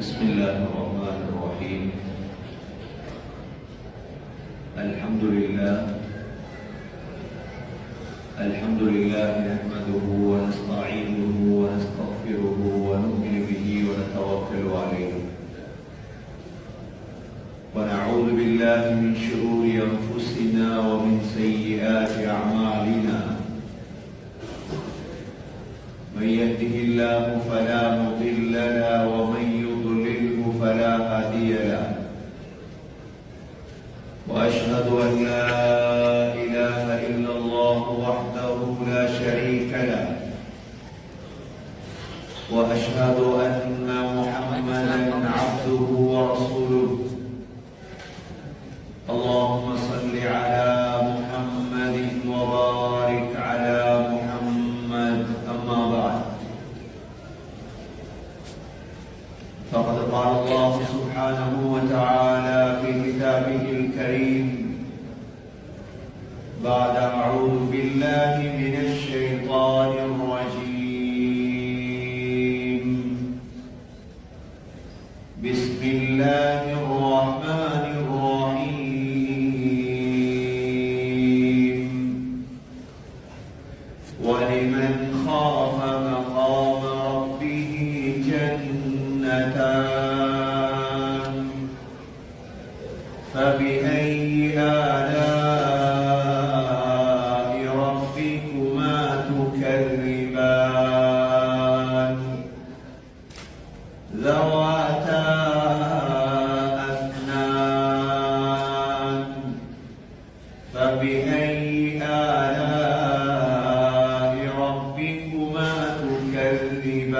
بسم الله الرحمن الرحيم. الحمد لله نحمده ونستعينه ونستغفره ونؤمن به ونتوكل عليه ونعوذ بالله من شرور أنفسنا ومن سيئات أعمالنا. من يهده الله فلا مضل له ومن يضلله فلا هادي له. وأشهد أن لا إله إلا الله وحده لا شريك له. وأشهد أن محمدا عبده ورسوله. اللهم صل على محمد وبارك على محمد. أما بعد، فقد قال الله سبحانه وتعالى في كتابه الكريم بعد أعوذ بالله من الشيطان الرجيم. بسم الله الرحمن الرحيم. ولمن خاف مقام ربه جنتان فبأي آلاء ربكما تكذبان ذواتا أفنان فبأي آلاء ربكما تكذبان.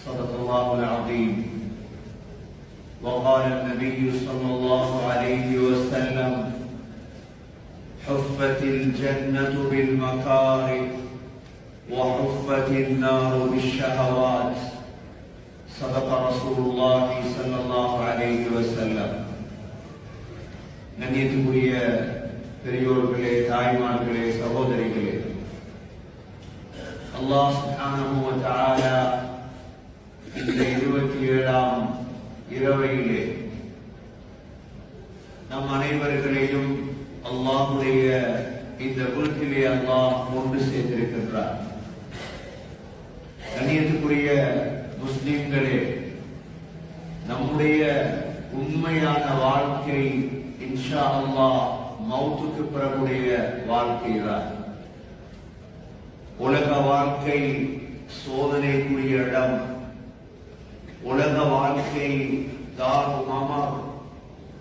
صدق الله العظيم. وقال النبي صلى الله عليه وسلم: حفت الجنة بالمكاره وحفت النار بالشهوات. صدق رسول الله صلى الله عليه وسلم. கண்ணியத்துக்குரிய பெரியோர்களே, தாய்மார்களே, சகோதரிகளே, அல்லாஹ் சுப்ஹானஹு வ தஆலா இந்த 27ஆம் இரவையிலே நம் அனைவர்களையும் அல்லாஹ்வுடைய இந்த வீட்டிலே அல்லாஹ் ஒன்று சேர்த்திருக்கின்றார். கண்ணியத்துக்குரிய முஸ்லிம்களே, நம்முடைய உண்மையான வாழ்க்கை இன்ஷா அல்லாஹ் மௌத்துக்கு பிறகுடைய வாழ்க்கைதான். உலக வாழ்க்கை சோதனைக்குரிய இடம். உலக வாழ்க்கை தாருமாமர்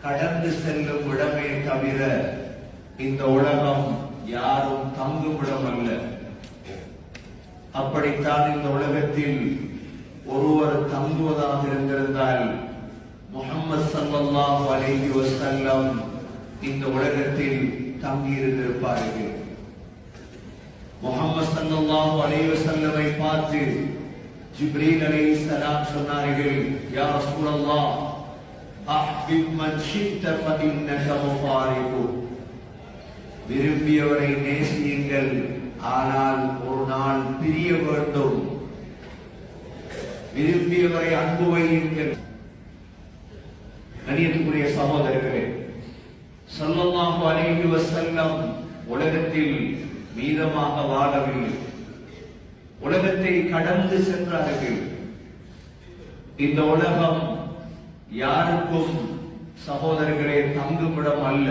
கடந்து செல்லும் இடமே தவிர இந்த உலகம் யாரும் தங்கும் இடம் அல்ல. அப்படித்தான் இந்த உலகத்தில் ஒருவர் தங்குவதாக இருந்திருந்தால் முஹம்மது ஸல்லல்லாஹு அலைஹி வஸல்லம் இந்த உலகத்தில் தங்கி இருந்திருப்பார்கள். முஹம்மது ஸல்லல்லாஹு அலைஹி வஸல்லமை பார்த்து ஜிப்ரீல் அலைஹிஸ்ஸலாம் சொன்னார்கள்: யா ரசூலல்லாஹ், அஹ்பிப் மன் ஷி'த ஃபஇன்னக முஃபாரிகு. விரும்பியவரை நேசியுங்கள், ஆனால் ஒரு நாள் பிரிய வேண்டும். விரும்பியவரை அன்பு வையுங்கள். கண்ணியத்துக்குரிய சகோதரர்களே, ஸல்லல்லாஹு அலைஹி வஸல்லம் உலகத்தில் மீதமாக வாழவில்லை. உலகத்தை கடந்து சென்றார்கள். இந்த உலகம் யாருக்கும் சகோதரர்களே தங்குமிடம் அல்ல.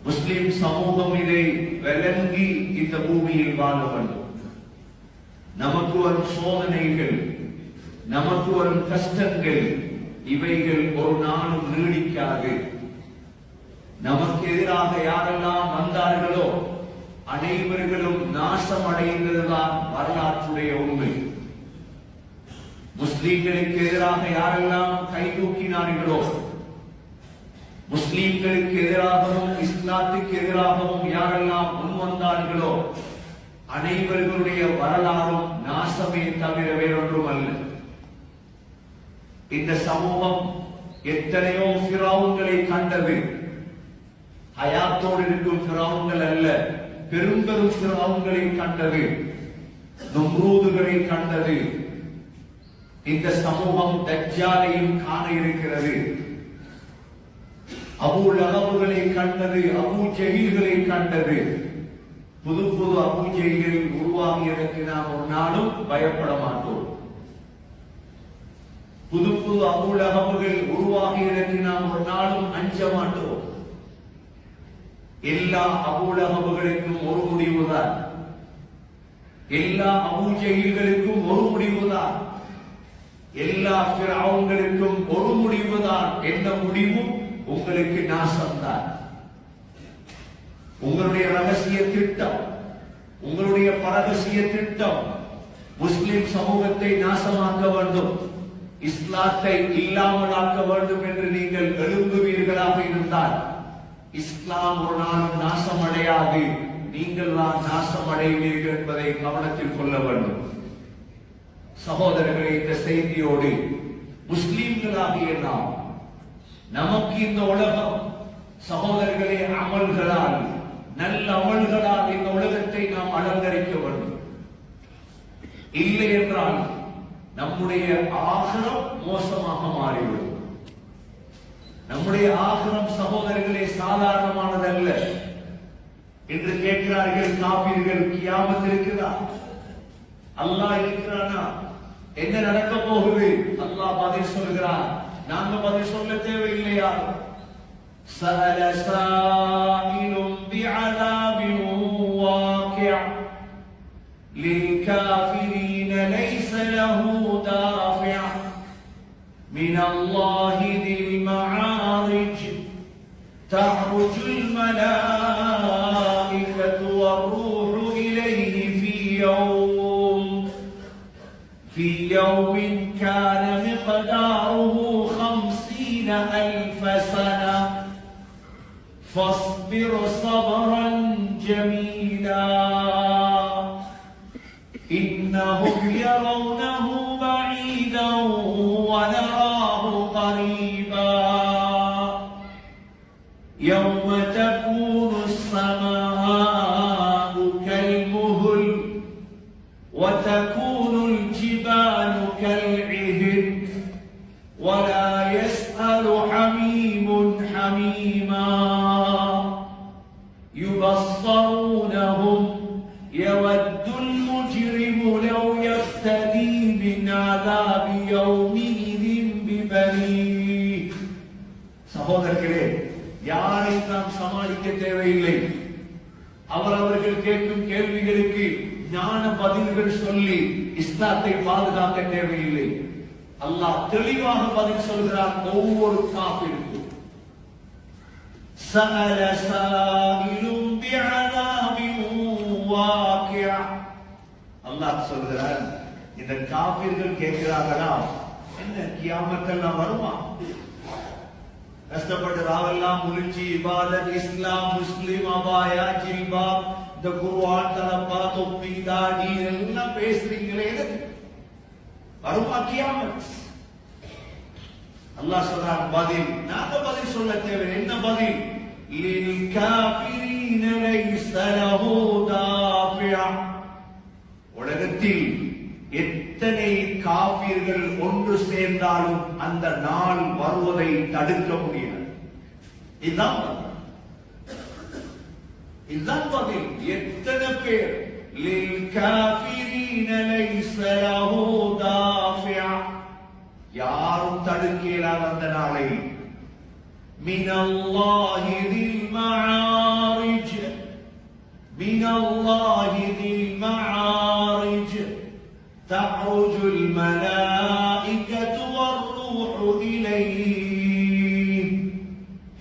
முஸ்லிம் சமூகம் இதை விளங்கி இந்த பூமியில் வாழ வேண்டும். நமக்கு வரும் சோதனைகள், நமக்கு வரும் கஷ்டங்கள், இவைகள் ஒரு நாளும் நீடிக்காது. நமக்கு எதிராக யாரெல்லாம் வந்தார்களோ அனைவர்களும் நாசம் அடைந்ததுதான் வரலாற்றுடைய உண்மை. முஸ்லிம்களுக்கு எதிராக யாரெல்லாம் கை தூக்கினார்களோ, முஸ்லிம்களுக்கு எதிராகவும் இஸ்லாத்துக்கு எதிராகவும் யாரெல்லாம் முன்வந்தார்களோ அனைவர்களுடைய வரலாறும் நாசமே தவிர வேறொன்றும் அல்ல. இந்த சமூகம் எத்தனையோ ஃபிரௌன்களை கண்டது. ஹயாத்தோடு இருக்கும் ஃபிரௌன்கள் அல்ல, பெரும் பெரும் ஃபிரௌன்களை கண்டது. நும்ரூதுகளை கண்டது. இந்த சமூகம் தஜ்ஜாலையும் காண இருக்கிறது. அபூ லஹப்களை கண்டது, அபூ ஜஹீல்களை கண்டது. புது புது அபூ ஜஹீல் உருவாகியதற்கு நாம் ஒரு நாளும் பயப்பட மாட்டோம். புது புது அபூ லஹப்கள் உருவாகியதற்கு நாம் ஒரு நாளும் அஞ்ச மாட்டோம். எல்லா அபூ லஹப்களுக்கும் ஒரு முடிவுதான், எல்லா அபூ ஜஹீல்களுக்கும் ஒரு முடிவுதான், எல்லா ஃபிரௌன்களுக்கும் ஒரு முடிவுதான். என்ன முடிவு? உங்களுக்கு நாசம்தான். உங்களுடைய ரகசிய திட்டம், உங்களுடைய பரகசிய திட்டம் முஸ்லிம் சமூகத்தை நாசமாக்க வேண்டும், இஸ்லாத்தை இல்லாமலாக்க வேண்டும் என்று நீங்கள் எழும்புவீர்களாக இருந்தால் இஸ்லாம் ஒரு நாளும் நாசமடையாது, நீங்கள் தான் நாசமடைவீர்கள் என்பதை கவனத்தில் கொள்ள வேண்டும். சகோதரர்களே, இந்த செய்தியோடு முஸ்லிம்களாகிய நாம், நமக்கு இந்த உலகம் சகோதரர்களே அமல்களால், நல்ல அமல்களால் இந்த உலகத்தை நாம் அலங்கரிக்க வேண்டும். இல்லை என்றால் நம்முடைய ஆகிரம் மோசமாக மாறிவிடும். நம்முடைய ஆகிரம் சகோதரர்களே சாதாரணமானதல்ல. என்று கேட்கிறார்கள் காபீர்கள், கியாமத் இருக்குதா? அல்லாஹ் இருக்கிறானா? என்ன நடக்க போகுது? அல்லாஹ் பதில் சொல்கிறான். நாங்க பதில் சொல்ல தேவையில்லையா? سأل سائل بعذاب واقع للكافرين ليس له دافع من الله ذي المعارج تعرج الملائكة والروح إليه في يوم كان مقداره 50,000 سنة فاصبر صبرا جميلا إنهم يرونه بعيدا ونراه قريبا يوم تكون السماء كالمهل وتكون الجبال كالعهن ولا يسأل حميم حميما يبصرونهم يود المجرم لو يفتدي من عذاب يومئذ ببنيه. சகோதரர்களே, யாரை நாம் சமாளிக்க தேவையில்லை. அவர்கள் கேட்கும் கேள்விகளுக்கு ஞான பதில்கள் சொல்லி இஸ்லாத்தை பாதுகாக்க தேவையில்லை. அல்லாஹ் தெளிவாக பதில் சொல்கிறார் ஒவ்வொரு காஃபிருக்கும். سأل سائل بعذاب واقع. அல்லாஹ் சொல்கிறார், இந்த காஃபிர்கள் கேட்கிறார்களா, என்ன கியாமத்தெல்லாம் வருமா? கஷ்டப்பட்டு ராவெல்லாம் முழிச்சு இபாதத், இஸ்லாம், முஸ்லிம், அபாயா, ஜில்பாப், இந்த குர்ஆன், தலப்பா, தொப்பி, தாடி எல்லாம் பேசுறீங்களே, வருமா கியாமத்? அல்லாஹ் சொல்றான் பதில். நாங்க பதில் சொல்ல தேவை. என்ன பதில்? லில் காஃபிரீன லைஸ லஹு தாஃபிஅ. உலகத்தில் எத்தனை காஃபிர்கள் ஒன்று சேர்ந்தாலும் அந்த நாள் வருவதை தடுக்க முடியாது. இதுதான் பதில். எத்தனை பேர்? லில் காஃபிரீன லைஸ லஹு தாஃபிஅ. யாரும் தடுக்க இயலாத அந்த நாளை. மினல்லாஹி தில் மஆரிஜ், மினல்லாஹி தில் மஆரிஜ் தஅருஜுல் மலாயிகத்து வர்ரூஹு இலைஹி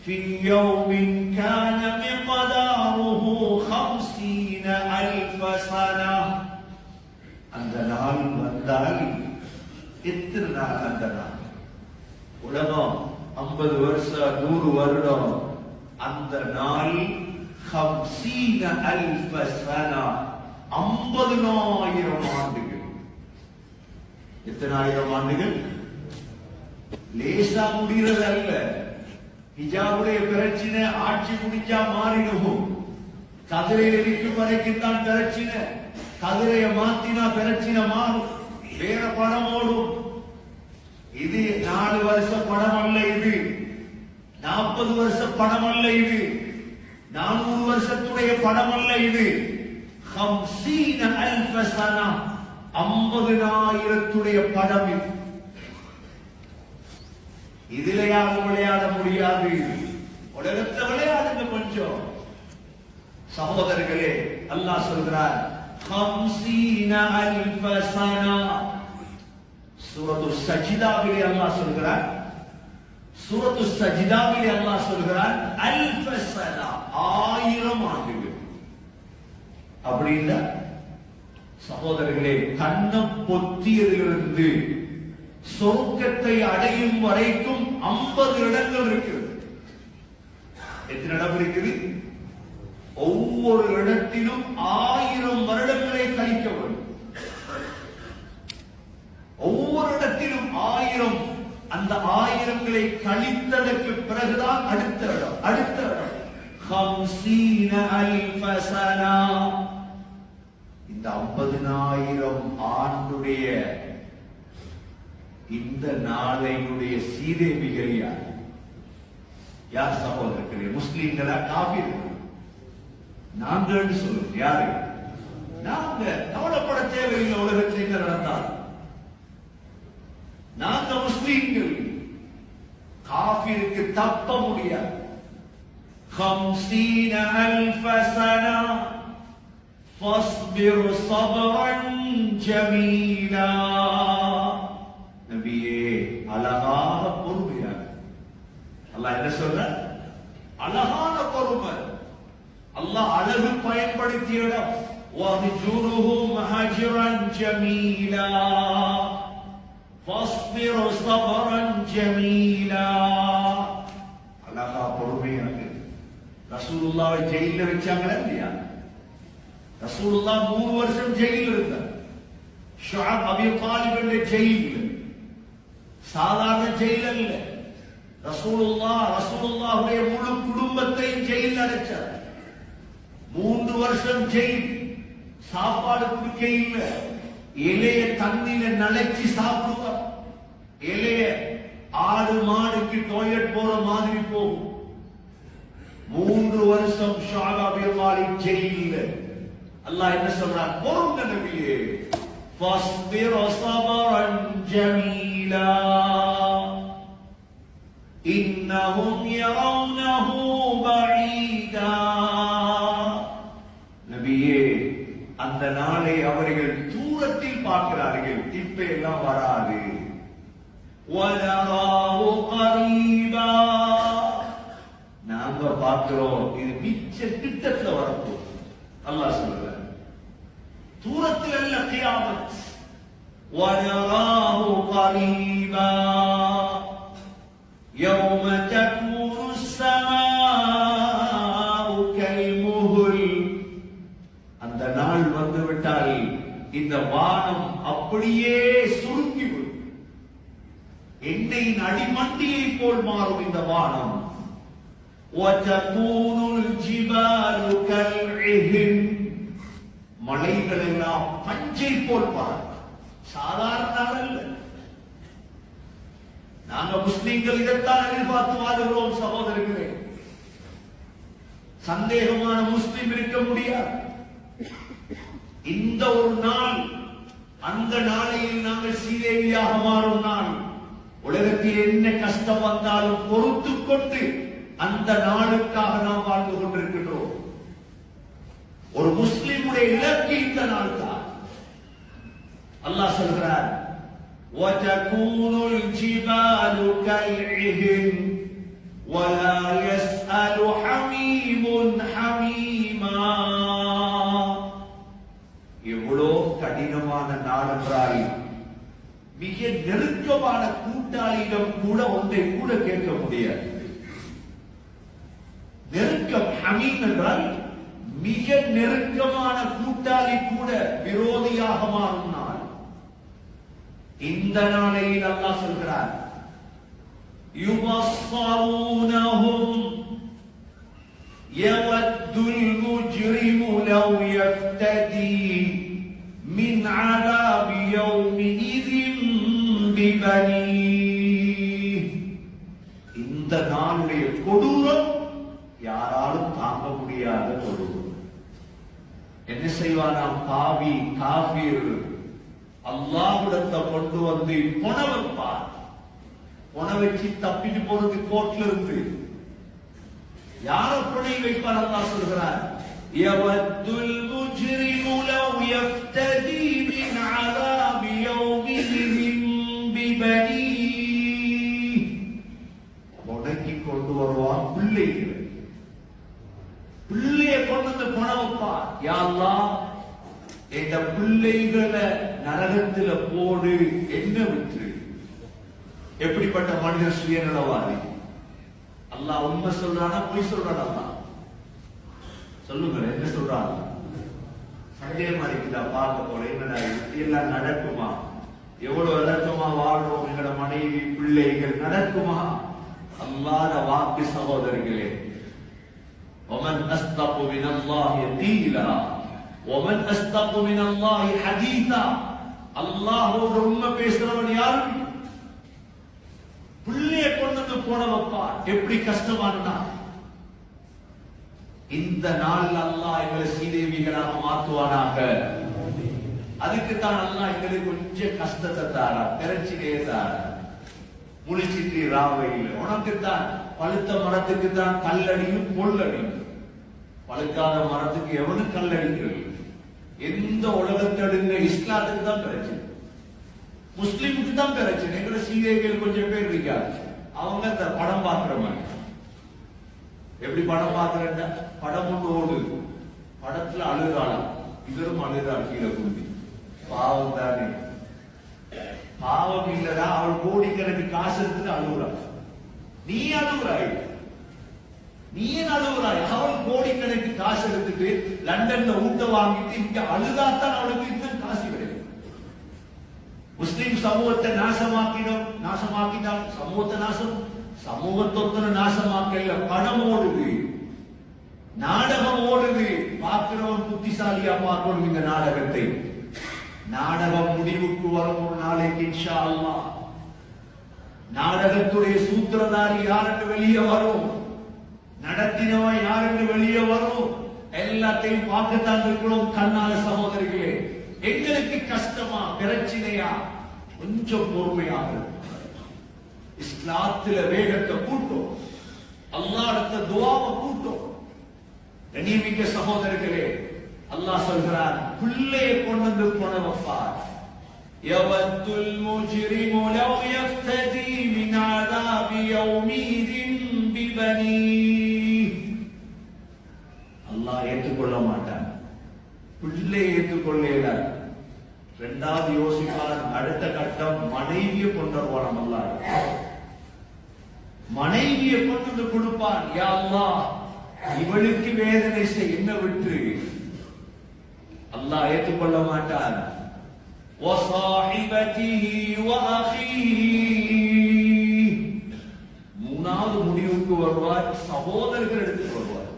ஃபீ யௌமின் கான மிக்தாருஹு 50,000 சனா. அந்த நாள் வந்தால் எத்தனை நாள்? அந்த நாள் உலகம் 50 வருஷம், 100 வருடம். அந்த நாள் 50,000 சனா, 50,000 ஆண்டுகள். எத்தனை ஆயிரம் ஆண்டுகள்? லேசா முடிகிறது அல்ல. ஹிஜாபுடைய பிரச்சனை ஆட்சி முடிஞ்சா மாறிடும். கதிரையில் இருக்கும் வரைக்கும் தான் பிரச்சனை. கதிரைய மாத்தினா பிரச்சனை மாறும், வேற படம் ஓடும். இது 4 வருஷ படம் அல்ல, இது 40 வருஷ படம் அல்ல, இது 400 வருஷத்துடைய படம் அல்ல, இது 50,000 சனா 50,000 படம். இது இதுல யாரும் விளையாட முடியாது. உலகத்தை விளையாடுங்க கொஞ்சம். சகோதரர்களே, அல்லாஹ் சொல்கிறார் 50,000 சனா. சூரத்து சஜிதாவிலே அல்லாஹ் சொல்கிறார், சூரத்து சஜிதாவிலே அல்லாஹ் சொல்கிறார் 1000 சனா, 1000 ஆண்டுகள். அப்படின்னா சகோதரர்களே, கண்ண பொத்தியதிலிருந்து சொர்க்கத்தை அடையும் வரைக்கும் 50 இடங்கள் இருக்கிறது. எத்தனை இடம் இருக்குது? ஒவ்வொரு இடத்திலும் 1000 வருடங்களை கழிக்க வேண்டும். ஒவ்வொரு இடத்திலும் 1000. அந்த 1000ங்களை கழித்ததற்கு பிறகுதான் அடுத்த இடம். அடுத்த இடம் 50,000 சனா. இந்த 50,000 ஆண்டுடைய இந்த நாளையுடைய சீதேவிகள் யார்? யார் சகோதரர்களே? முஸ்லிம்களா காபீர்கள்? நாங்கள் சொல்லுங்க, யாரு? நாங்க. கவலைப்பட தேவையில்லை உலகத்தில் என்ன நடந்தால். நாங்க முஸ்லிம்கள். காபீருக்கு தப்ப முடியாது. 50,000 சனா ஃபஸ்பிர் ஸப்ரன் ஜமீலா. நபியே, அழகான பொறுமையாக. அல்லாஹ் என்ன சொல்ற? அழகான பொறுமை. அல்லாஹ் அழகு பயன்படுத்திய இடம். வஹ்ஜுருஹும் ஹஜ்ரன் ஜமீலா ஃபஸ்பிர் ஸப்ரன் ஜமீலா. அழகா பொறுமையாக. ரசூலுல்லாஹ்வை ஜெயில்ல வச்சாங்களா இல்லையா? ரசூலுல்லாஹ் 3 வருஷம் ஜெயிலில் இருந்தார். ஷுஅப் அபி தாலிப் ஜெயில், சாதாரண ஜெயில் அல்ல. ரசூலுல்லாஹுடைய முழு குடும்பத்தை ஜெயில் அடைச்சார். 3 வருஷம் ஜெயில். சாப்பாடு குடிக்க இல்லை. இலைய தண்ணியில நனைச்சி சாப்பிடுவார். இலைய ஆடு மாடுக்கு டாய்லெட் போற மாதிரி போகும். 3 வருஷம் ஷுஅப் அபி தாலிப் ஜெயில். அல்லாஹ் என்ன சொல்றார்? பொறுங்க நபியே. فاصبر صبرا جميلا إنهم يرونه بعيدا. நபியே, அந்த நாளை அவர்கள் தூரத்தில் பார்க்கிறார்கள், இப்ப எல்லாம் வராது. وَنَرَاهُ قَرِيبًا. நாங்க பார்க்கிறோம், இது மிச்ச கிட்டத்துல வரப்போகுது. அல்லாஹ் சொல்றார், தூரத்தில் அல்ல கியாமத். وَنَرَاهُ قَرِيبًا يَوْمَ تَكُونُ السَّمَاءُ كَالْمُهْلِ. அந்த நாள் வந்துவிட்டால் இந்த வானம் அப்படியே சுருங்கிவிடும். எண்ணெயின் அடிமண்டியை போல் மாறும் இந்த வானம். وَتَكُونُ الْجِبَالُ كَالْعِهْنِ. மலைகள் எல்லாம் பஞ்சை போல் பார். சாதாரண அல்ல. நாங்க முஸ்லிம்கள் இதைத்தான் எதிர்பார்த்து வாழ்கிறோம் சகோதரர்களே. சந்தேகமான முஸ்லிம் இருக்க முடியாது. இந்த ஒரு நாள், அந்த நாளையில் நாங்கள் சீதேவியாக மாறும் நாள். உலகத்தில் என்ன கஷ்டம் வந்தாலும் பொறுத்துக் கொண்டு அந்த நாளுக்காக நாம் வாழ்ந்து கொண்டிருக்கின்றோம். ஒரு முஸ்லிமுடைய இலக்கு இந்த நாள் தான். அல்லாஹ் சொல்கிறார், وَتَكُونُ الْجِبَالُ كَالْعِهْنِ وَلَا يَسْأَلُ حَمِيمٌ حَمِيمًا. எவ்வளோ கடினமான நாள் என்றால் மிக நெருக்கமான கூட்டாளியிடம் கூட ஒன்றை கூட கேட்க முடியாது. நெருக்கம். ஹமீம் என்றால் மிக நெருக்கமான கூட்டாளி கூட விரோதியாக மாறும் நாள். இந்த நாளையில் அல்லாஹ் சொல்கிறார், யுபஸ்ஸரூனஹும் யவத்துல் முஜ்ரிமு லவ் யஃப்ததி ببنيه. இந்த நாளுடைய கொடூரம் யாராலும் தாங்க முடியாத கொடூரம். என்ன செய்வானாம் பாவி காபீர் அல்லாஹ்விடத்தை கொண்டு வந்து பொண வைப்பார். பொண வச்சு தப்பிட்டு போறது கோர்ட்ல இருந்து யார புனை வைப்பார்? அல்லாஹ் சொல்கிறார் யவத்துல் முஜ்ரிமு லவ் யஃப்ததி மின் அஸாபி யௌமிஹிம் பிபனி. பொனைக்கு கொண்டு வருவான் பிள்ளைகளை. பிள்ளைய கொண்டு வந்து பொண வைப்பார். யா அல்லாஹ் இந்த பிள்ளைகளை நரகத்துல போடு, என்ன விட்டு. எப்படிப்பட்ட மனிதர் சுயநலவாதி? அல்லாஹ் உண்மை சொல்றானா பொய் சொல்றானா? அல்லாஹ் சொல்லுங்க, என்ன சொல்றாங்க? சந்தேகமா இருக்குதா? பார்க்க போல என்னடா எல்லாம் நடக்குமா? எவ்வளவு இலக்கமா வாழ்றோம், எங்களோட மனைவி பிள்ளைகள் நடக்குமா? அல்லாஹ்வுடைய வாக்கு சகோதரர்களே, ومن أصدق من الله قيلا ومن أصدق من الله حديثا. அல்லாஹ்வோட உண்மை பேசுறவன் யாரு? பிள்ளைய கொண்டு போன வைப்பா. எப்படி கஷ்டமானா இந்த நாள் அல்லாஹ் எங்களை சீதேவிகளாக மாற்றுவானாக. அதுக்குத்தான் அல்லாஹ் எங்களுக்கு கொஞ்சம் கஷ்டத்தை தாரா, பிரச்சனையே தாரா. முழிச்சிட்டு ராவையில் உனக்குத்தான் பழுத்த மரத்துக்கு தான் கல்லடியும் பொல்லடியும். பழுக்காத மரத்துக்கு எவனு கல்லடிக்கிறது? எந்த உலகத்தை எடுங்க, இஸ்லாத்துக்கு தான் பிரச்சனை, முஸ்லிமுக்கு தான் பிரச்சனை. எங்களை சீதைகள் கொஞ்சம் பேர் இருக்காது, அவங்க இந்த படம் பார்க்கிற மாதிரி. எப்படி படம் பார்க்கிறேன்னா, படம் ஒன்று ஓடுது, படத்துல அழுகாலாம், இவரும் அழுகாள் கீழே குந்தி. பாவம் தானே, பாவம் இல்லதா? அவள் கோடிக்கணக்கு காசு எடுத்துட்டு அழுகுறாள். நீ அழுகுறாய், நீ அழுகுறாய். அவள் கோடிக்கணக்கு காசு எடுத்துட்டு லண்டன்ல ஊட்ட வாங்கிட்டு இங்க அழுதாத்தான் அவளுக்கு இன்னும் காசு கிடைக்கும். முஸ்லிம் சமூகத்தை நாசமாக்கிட்டால் சமூகத்தை நாசம், சமூகத்தொத்தனை நாசமாக்கல. பணம் ஓடுது, நாடகம் ஓடுது. பார்க்கிறவன் புத்திசாலியா பார்க்கணும் இந்த நாடகத்தை. நாடகம் முடிவுக்கு வரும் ஒரு நாளைக்கு இன்ஷா அல்லாஹ் நாடகத்துடைய சூத்திரதாரி யாருக்கு வெளியே வரும், நடத்தினவன் யாருக்கு வெளியே வரும், எல்லாத்தையும் பார்க்கத்தான் இருக்கிறோம் கண்ணால. சகோதரிகளே, எங்களுக்கு கஷ்டமா பிரச்சனையா? கொஞ்சம் பொறுமையாக இஸ்லாத்துல வேகத்தை கூட்டும், அல்லாஹ்விடத்த துஆவை கூட்டும். கண்ணியமிக்க சகோதரர்களே, அல்லாஹ் சொல்கிறார் பிள்ளையை கொண்டு வந்து போன வைப்பார். யவத்துல் முஜ்ரிமு லவ் யஃப்ததி மின் அஸாபி யௌமிஹிம் பிபனி. அல்லாஹ் ஏற்றுக்கொள்ள மாட்டான், பிள்ளை ஏற்றுக்கொள்ளல. இரண்டாவது யோசிப்பார், அடுத்த கட்டம் மனைவியை கொண்டு வருவான். அல்லாஹ் மனைவியை கொண்டு வந்து கொடுப்பான். யா அல்லாஹ் இவளுக்கு வேதனை செய், என்ன விட்டு. அல்லாஹ் ஏற்றுக்கொள்ள மாட்டான். மூணாவது முடிவுக்கு வருவார், சகோதரர்கள் எடுத்து வருவார்.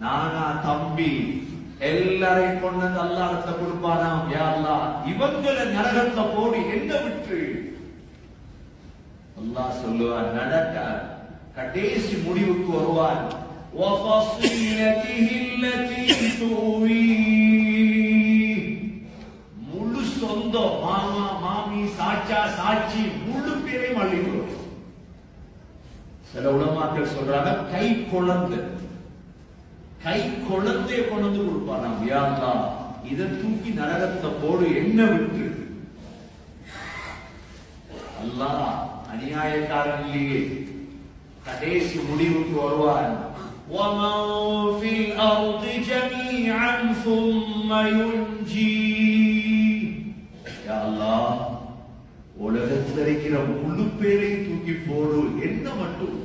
நானா தம்பி எல்லாரையும் கொண்டு வந்து அல்லாஹ்விடத்துல கொடுப்பானாம். யா அல்லாஹ் இவங்களை நரகத்துல போடி, என்ன விட்டு. அல்லாஹ் சொல்லுவான், நடக்க கடைசி முடிவுக்கு வருவான். முழு சொந்தம், மாமா மாமி சாச்சா சாட்சி முழு பேரையும் அள்ளிவிடும். சில உலமாக்கள் சொல்றாங்க கை குழந்தைய கொண்டு வந்து கொடுப்பாராம். யா அல்லாஹ் இதை தூக்கி நரகத்தை போடு, என்ன விட்டு. அல்லாஹ் அநியாயக்காரன் இல்லையே. கடைசி முடிவுக்கு வருவான். وَمَنْ فِي الْأَرْضِ جَمِيعًا ثُمَّ يُنْجِيهِ. யா அல்லாஹ் உலகத்தில் இருக்கிற முழு பேரையும் தூக்கி போடு, என்ன மட்டும்.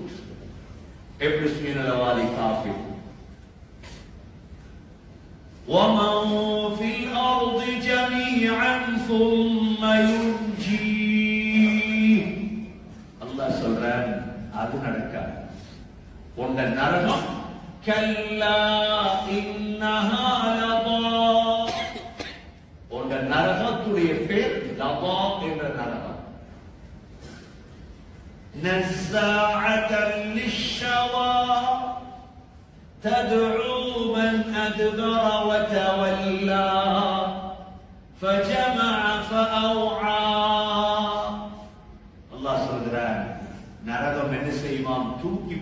எப்படி சுயநலவாதி காஃபிர். وَمَنْ فِي الْأَرْضِ جَمِيعًا ثُمَّ يُنْجِيهِ. அல்லாஹ் சொல்றான், அது நடக்காது. உன்ன நரகம் கல்லா இன்னஹா லதா. உன்ன நரகத்துடைய பேர் லதா என்ற நரகம். نزاعة للشوى تدعو من أدبر وتولى فجمع فأوعى. அல்லாஹ் சொல்கிறான், நரகம் என்ன செய்வான்? தூக்கி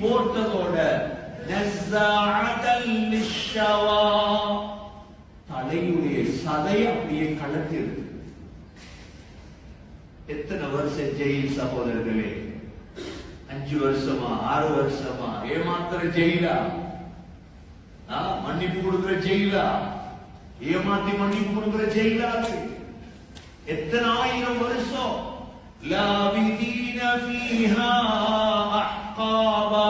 போட்டதோட நஸ்ஸாஅத்தல் லிஷ்ஷவா, தலையுடைய சதை அப்படியே கலட்டி இருக்கு. எத்தனை வருஷம் ஜெயில் சகோதரர்களே? 5 வருஷமா 6 வருஷமா? ஏமாத்துற ஜெயிலா? மன்னிப்பு கொடுக்கிற ஜெயிலா? ஏமாத்தி மன்னிப்பு கொடுக்கிற ஜெயிலா? எத்தனை ஆயிரம் வருஷம்? லாபிதீன ஃபீஹா அஹ்காபா,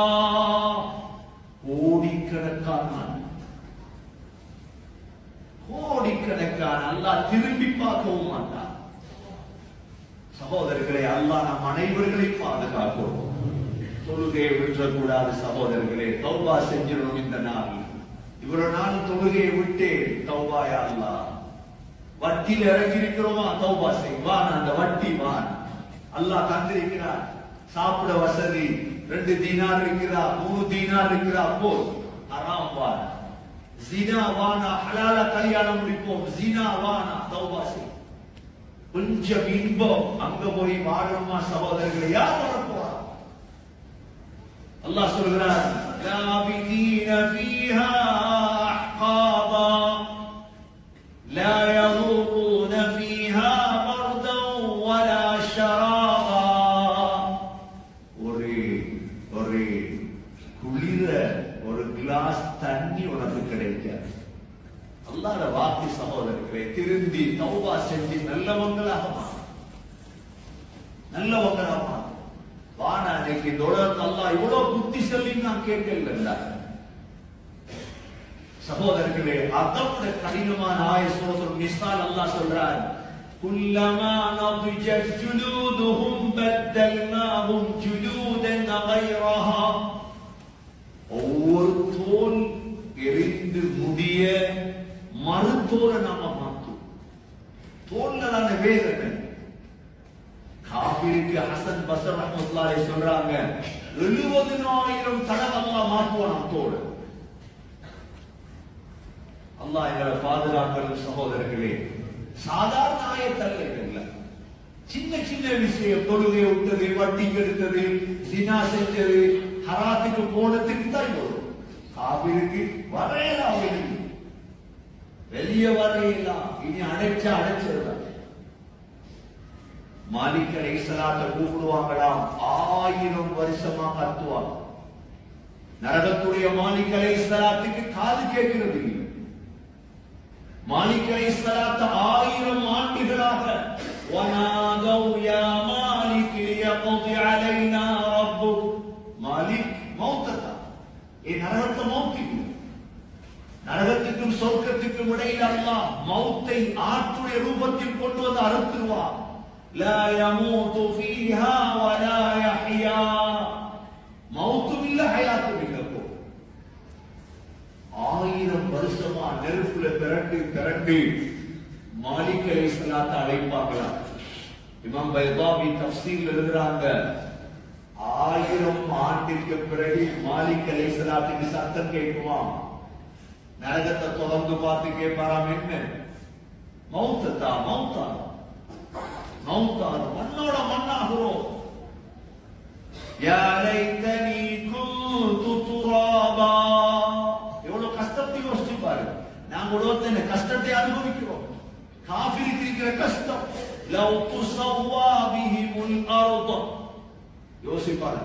கோடிக்கணக்கான அல்லாஹ் திரும்பி பார்க்கவும் மாட்டான். சகோதரர்களே, அல்லாஹ் நம் அனைவர்களையும் பாதுகாக்கும். தொழுகையை விட்டுறக்கூடாது சகோதரர்களே. தௌபா செஞ்சிடணும் இந்த நாள். இவ்வளவு நாள் தொழுகையை விட்டு தௌபா யா அல்லாஹ். வட்டியில் இறங்கி இருக்கிறோமா? தௌபா செய்வான். அந்த வட்டி வான் அல்லாஹ் தந்திருக்கிறார். சாப்பிட வசதி 2 தீனார் இருக்கிறா, 3 தீனார் இருக்கிறா, போ ஹராம் வான். ஜினா வானா, ஹலால கல்யாணம் முடிப்போம். ஜினா வானா, தௌபா செய். கொஞ்சம் இன்பம் அங்க போய் வாழணுமா சகோதரர்களை? யார் வரப்போறா? அல்லாஹ் சொல்கிறார், லாபிதீன ஃபீஹா அஹ்காபா லா யذوقون فيها بردا ولا شرابا. ஒரு குளிர ஒரு கிளாஸ் தண்ணி உனக்கு கிடைக்காது. அல்லாஹ்வுடைய வாக்கு சகோதரர்களே, திருந்தி தௌபா செஞ்சு நல்லவங்களாக வானா. இன்னைக்கு தொடர்ந்து அல்லாஹ் இவ்வளவு புத்தி சொல்லி நான் கேட்கல சகோதரர்களே. அதோட கடினமான ஆயத்தோடு மிஸ்ஸால் அல்லாஹ் சொல்றார், குல்லமா நபிஜத் ஜுலூதுஹும் பத்தல்னாஹும் ஜுலூதன் கைரஹா. ஒவ்வொரு தோல் எரிந்து முடிய மறுத்தோலை நாம மாற்றும். தோல்ல வேதனை. காபிருக்கு ஹசன் பஸ்ர் ரஹ்மத்துல்லாஹி அலைஹி சொல்றாங்க, 70,000 தடவை அல்லாஹ் மாற்றுவான் தோல். அல்லாஹ் எங்களை பாதுகாக்கணும் சகோதரர்களே. சாதாரண ஆயத்தல்ல இல்லை. சின்ன சின்ன விஷயம், தொழுகை விட்டது, வட்டி கெடுத்தது, ஜினா செஞ்சது, ஹராத்துக்கு போனதுக்கு தான் வரும். காபிருக்கு வரையலாம், வெளியே வரையலாம். இனி அடைச்சிடலாம். மாலிக் அலைஹிஸ்ஸலாத்தை கூப்பிடுவாங்களாம், 1000 வருஷமா கத்துவாங்க. நரகத்துடைய மாலிக் அலைஹிஸ்ஸலாத்துக்கு காது கேட்கிறது இல்லை. மாலிக் அலைஹிஸ்ஸலாத்து 1000 ஆண்டுகளாக வனாதௌ யா மாலிக் லியக்தி அலைனா ரப்புக். மாலிக் மௌத்தா, நரகத்தை மௌத்திக்கு, நரகத்துக்கும் சொர்க்கத்துக்கும் இடையில் அல்லாஹ் மௌத்தை ஆற்றுடைய ரூபத்தில் கொண்டு வந்து அறுத்துருவார். லா யமூது ஃபீஹா வலா யஹ்யா, மௌத்தும் இல்ல ஹயாத்தும் இல்ல. 1000 வருஷமா நெருப்புல திரட்டி மாலிக் அலைஹிஸ்ஸலாத்தை அழைப்பாங்களாம். இமாம் பைதாவி தஃப்சீர்ல எழுதுறாங்க, 1000 ஆண்டிற்கு பிறகு மாலிக் அலைஹிஸ்ஸலாத்துக்கு சத்தம் கேட்குமாம். நரகத்தை தொடர்ந்து பார்த்து கேட்பாராம், என்ன மௌத்தா மண்ணோட மண்ணாகிறோம். யா லைதனி குன்து துராபா. எவ்வளவு கஷ்டத்தை யோசிச்சு பாரு. நாங்க உலகத்துல கஷ்டத்தை அனுபவிக்கிறோம். காஃபிருக்கு இருக்கிற கஷ்டம். லவ் துஸவ்வா பிஹிமுல் அர்த். யோசிப்பாரு.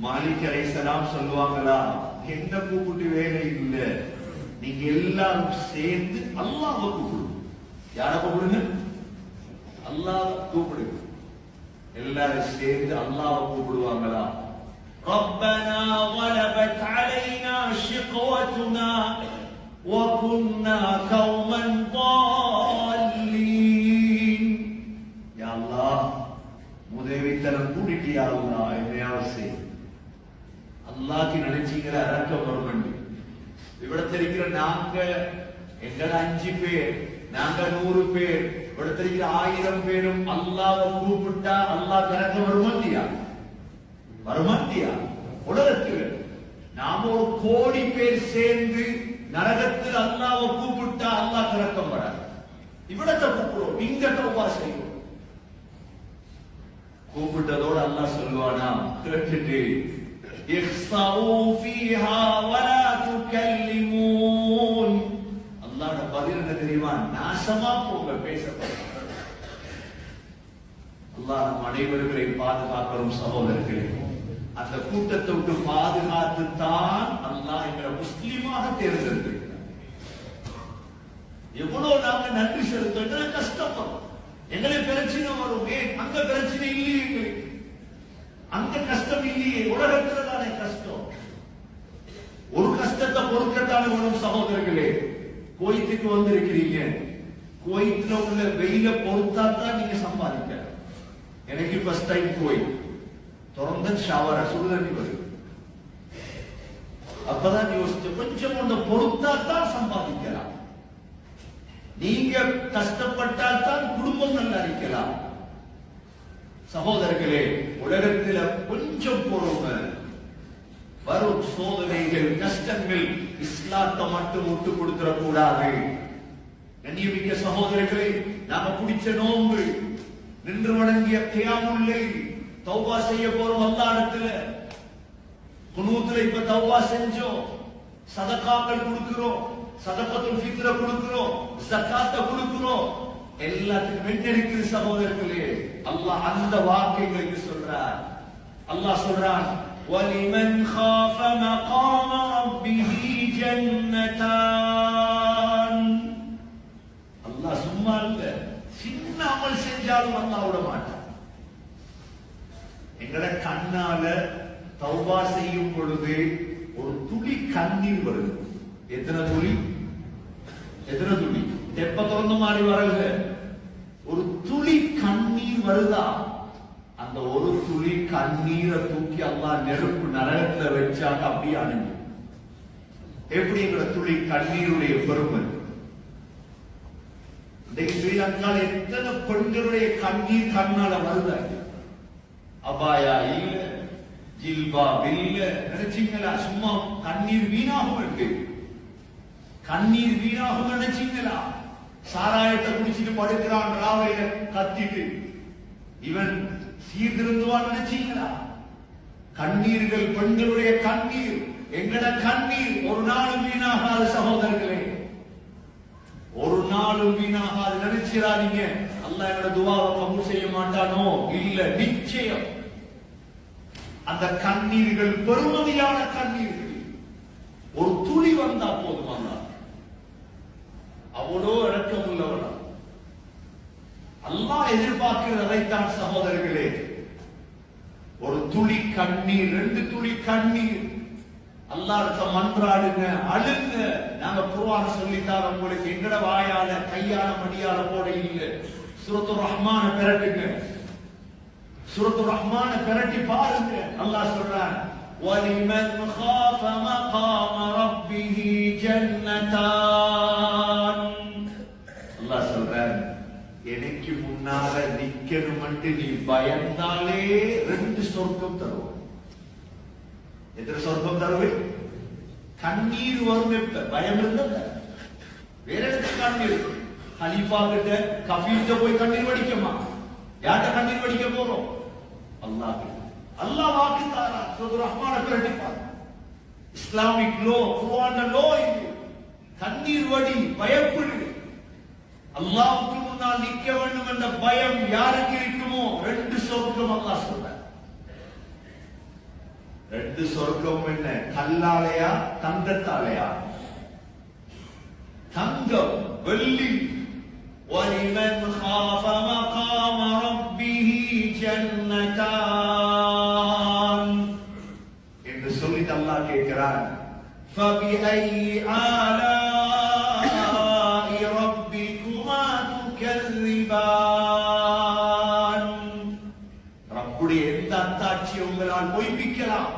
மாலிக் அலைஹிஸ்ஸலாம் சொல்லுவாங்களா, என்ன கூப்பிட்டு வேலை இல்லை, நீங்க எல்லாரும் சேர்ந்து அல்லாஹ்வை கூப்பிடுங்க. யார கூப்பிடுங்க? அல்லாஹ்வை கூப்பிடுங்க. எல்லாரும் சேர்ந்து அல்லாஹ்வை கூப்பிடுவாங்களா? ربنا غلبت علينا شقوتنا وكنا قوما ضالين. يا الله உதவித்தனம் கூட்டிட்டியா அல்லாஹ், என்னையாவது செய். அல்லாஹ்க்கு நினைச்சீங்கிற இறக்கம் வரும். இவ்விடத்தில் இருக்கிற நாங்க எங்களை 5 பேர் நாங்க 100 பேர் ஒருத்தர் 1000 பேரும் அல்லாஹ்வை கூப்பிட்டா அல்லாஹ் கரக்க வருமாட்டியா? வருமாட்டியா? உலகத்தில் நாம 1 கோடி பேர் சேர்ந்து நரகத்தில் அல்லாஹ்வை கூப்பிட்டா அல்லாஹ் கரக்கம் வராது. இவ்வளத்தை கூப்பிடுறோம், இங்க தௌபா செய்வோம். கூப்பிட்டதோடு அல்லாஹ் சொல்லுவானா, கேட்டுட்டு இஹ்ஸவு ஃபீஹா வலா துகல்லிமூன். அல்லாஹ்வோட பதில் என்ன தெரியுமா? நாசமா போங்க, பேசப்பட. அல்லாஹ் நம் அனைவர்களை பாதுகாக்கணும் சகோதரர்களே. அந்த கூட்டத்தை விட்டு பாதுகாத்து தான் அல்லாஹ் எங்களை முஸ்லீமாக தேர்ந்தெடுத்திருக்கிறார். எவ்வளவு நாங்க நன்றி செலுத்த கஷ்டப்படும். எங்களுக்கு பிரச்சனை வரும், அங்க பிரச்சனை இல்லையே, எங்களுக்கு அங்க கஷ்டம் இல்லையே, உலகத்துல தானே கஷ்டம். ஒரு கஷ்டத்தை பொறுக்கத்தானே வரும் சகோதரர்களே. கோயத்துக்கு வந்திருக்கிறீங்க, கோயத்துல உள்ள வெயில பொறுத்தா தான் நீங்க சம்பாதிக்க. எனக்கு ஃபர்ஸ்ட் டைம் கோயில் திறந்த ஷவர சுடுதண்ணி வருது, அப்பதான் யோசிச்சு கொஞ்சம் கொண்ட பொறுத்தா தான் சம்பாதிக்கலாம். நீங்க கஷ்டப்பட்டால் தான் குடும்பம் நல்லா இருக்கலாம். சகோதரர்களே, உலகத்தில் கொஞ்சம் பொறுமை. வரும் சோதனைகள் கஷ்டங்கள் இஸ்லாத்தை மட்டும் விட்டு கொடுத்துட கூடாது. கண்ணியமிக்க சகோதரர்களே, நாம பிடிச்ச நோன்பு, நின்று வணங்கிய கியாமுல் லைல், தௌபா செய்ய போறோம் அல்லாஹ்விடத்துல. குனூத்துல இப்ப தௌபா செஞ்சோம், சதகாக்கள் கொடுக்கிறோம், சதகத்துல் ஃபித்ர கொடுக்கிறோம், ஜகாத்தை கொடுக்கிறோம். எல்லாத்துக்கும் என்ன இருக்குது சகோதரர்களே? அல்லாஹ் அந்த வார்த்தைகளுக்கு சொல்றார். அல்லாஹ் சொல்றான், وَلِمَنْ خَافَ مَقَامَ رَبِّهِ جَنَّتَانِ. அல்லாஹ் சும்மா இல்ல, சின்ன அமல் செஞ்சாலும் அல்லாஹ் விட மாட்டான். எங்கட கண்ணால தௌபா செய்யும் பொழுது ஒரு துளி கண்ணீர் வருது. எத்தனை துளி? எத்தனை துளி? தெப்ப திறந்த மாதிரி வரல, ஒரு துளி கண்ணீர் வருதா? அந்த ஒரு துளி கண்ணீரை தூக்கி அல்லாஹ் நெருப்பு நரகத்துல வச்சாங்க, அப்படியே அணுகு. எப்படி எங்களை துளி கண்ணீருடைய பெருமை? ஸ்ரீலங்கால எத்தனை பெண்களுடைய கண்ணீர் கண்ணால வருதாங்க. அபாயா இல்ல, ஜில்பா இல்ல, நினைச்சீங்களா? சும்மா கண்ணீர் வீணாகும் இருக்கு, கண்ணீர் வீணாகும் நினைச்சீங்களா? சாராயத்தை குடிச்சிட்டு படுக்கிறான் ராவையில கத்திட்டு, இவன் சீர்திருந்துவான் நினைச்சீங்களா? கண்ணீர்கள், பெண்களுடைய கண்ணீர், எங்கட கண்ணீர் ஒரு நாளும் வீணாகாது சகோதரர்களே, ஒரு நாளும் வீணாகாது. நினைச்சிடாதீங்க அல்லாஹ் என்னோட துஆவை கபூல் செய்ய மாட்டானோ, இல்ல, நிச்சயம். அந்த கண்ணீர்கள் பெருமதியான கண்ணீர்கள், ஒரு துளி வந்தா போதும். அல்லாஹ் அவ்வளோ இரக்கம் உள்ளவனா. அல்லாஹ் எதிர்பார்க்கிறதைத்தான் சகோதரர்களே, ஒரு துளி கண்ணீர், 2 துளி கண்ணீர். அல்லாஹ்விட்ட மன்றாடுங்க, அழுங்க. நாங்க குர்ஆன் சொல்லித்தார உங்களுக்கு, எங்கட வாயால கையால மடியால போட இல்ல. சூரத்துர் ரஹ்மான பெரட்டுங்க, சூரத்துர் ரஹ்மான பெரட்டி பாருங்க. அல்லாஹ் சொல்றான், وَلِمَنْ خَافَ مَقَامَ رَبِّهِ جَنَّتَانِ. அல்லாஹ் சொல்றான், எனக்கு முன்னால நிக்கணும்னு நீ பயந்தாலே 2 சொர்க்கம் தருவோம். எத்தனை சொர்க்கம் தருவேன்? கண்ணீர் வரும். எப்ப பயம் இருந்தா வேற இடத்துல கண்ணீர். ஹலீஃபா கிட்ட, கஃபீல்ட்ட போய் கண்ணீர் வடிக்கமா? யார்கிட்ட கண்ணீர் வடிக்க போறோம்? அல்லாஹ். அல்லாஹ் வாக்கு தாரா. சூரத்துர் ரஹ்மான பிரட்டிப்பார். இஸ்லாமிக் லோ, குர்ஆன் லோ இது. கண்ணீர் வடி, பயப்படு. அல்லாஹ்வுக்கு முன்னால் நிக்க வேண்டும் என்ற பயம் யாருக்கு இருக்குமோ 2 சொர்க்கம் அல்லாஹ் சொல்றார். 2 சொர்க்கம் என்ன? கல்லாலையா தங்கத்தாலையா? தங்கம், வெள்ளி. وَلِمَنْ خَافَ مَقَامَ رَبِّهِ جَنَّتَانِ என்று சொல்லி அல்லாஹ் கேட்கிறான், فَبِأَيِّ آلَاءِ رَبِّكُمَا تُكَذِّبَانِ. ரப்புடைய எந்த அத்தாட்சியை உங்களால் பொய்ப்பிக்கலாம்?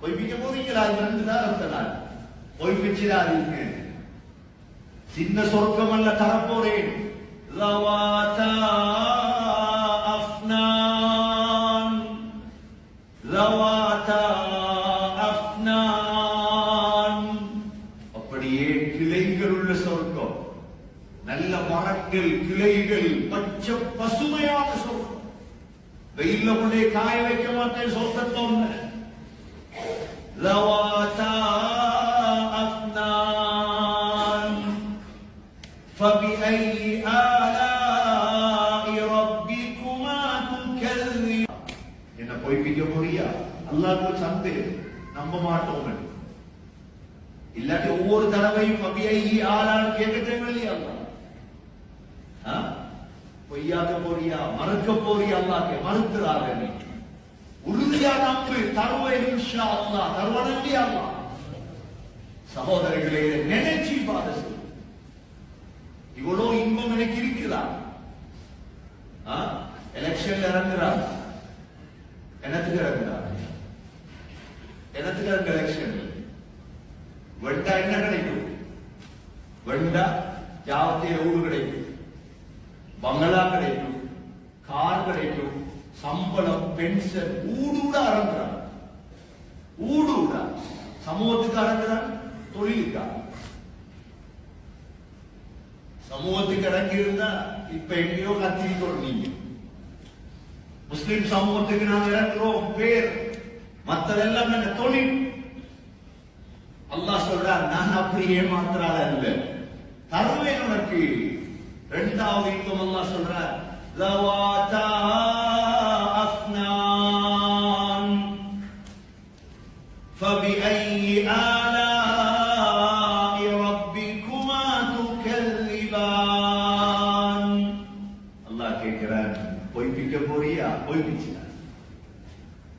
பொய்ப்பிக்க போறீங்களா? 2 தாரத்தினால் பொய்ப்பிச்சிடாதீங்க. சின்ன சொர்க்கம் அல்ல தரப்போறேன். லவாதா அஃப்னான், லவாதா அஃப்னான். அப்படியே கிளைகள் உள்ள சொர்க்கம், நல்ல மரங்கள், கிளைகள், பச்சை பசுமையான சொர்க்கம். வெயில்ல கொண்டே காய வைக்க மாட்டேன் சொர்க்கத்தோம். லவாதா அஃப்னான் فبأي آلاء ربكما تكذبان. என்ன பொய்ப்பிக்க போறியா? அல்லாஹ்வுக்கு சந்தேகம், நம்ப மாட்டோம். இல்லாட்டி ஒவ்வொரு தடவையும் ஃபபிஐ ஆலான்னு கேட்க தேவையில்லையா? அல்லாஹ் பொய்யாக்க போறியா, மறுக்க போறியா? அல்லாஹ்க்கு மறுக்கிறாக நீ உறுதியா நம்பு, தருவை இன்ஷா அல்லாஹ் தருவனே அல்லாஹ். சகோதரர்களே, நினைச்சு பாருங்க, இவ்வளவு இன்பம் எனக்கு இருக்குதா? எலெக்ஷன்ல இறங்குறாங்க, என்னத்துக்கு இறங்குறாங்க? என்னத்துக்கு இறங்க எலெக்ஷன்? வெண்டா என்ன கிடைக்கும்? வெண்டா ஜாவத்திய ஊடு கிடைக்கும், பங்களா கிடைக்கும், கார் கிடைக்கும், சம்பளம், பென்ஷன், ஊடூடா இறங்குறாங்க. ஊடூடா சமூகத்துக்கு இறங்குறாங்க, தொழிலுக்கா? சமூகத்துக்கு இறங்கி இருந்தா இப்ப எங்கேயோ கத்திரிக்கோள். நீங்க முஸ்லிம் சமூகத்துக்கு நாம் இறங்குறோம் பேர், மற்றதெல்லாம் என்ன தொழில். அல்லாஹ் சொல்றார், நான் அப்படி ஏமாத்துறாள் அல்ல, தருவேன் உனக்கு. இரண்டாவது இன்பம் அல்லாஹ் சொல்றார், லவாதா அஃப்னான் ஃபபிஐ ஆலாஇ ரப்பிக்குமா துகல்லிபான். அல்லாஹ் கேட்கிறார், பொய்ப்பிக்க போறியா? பொய்ப்பிச்சா.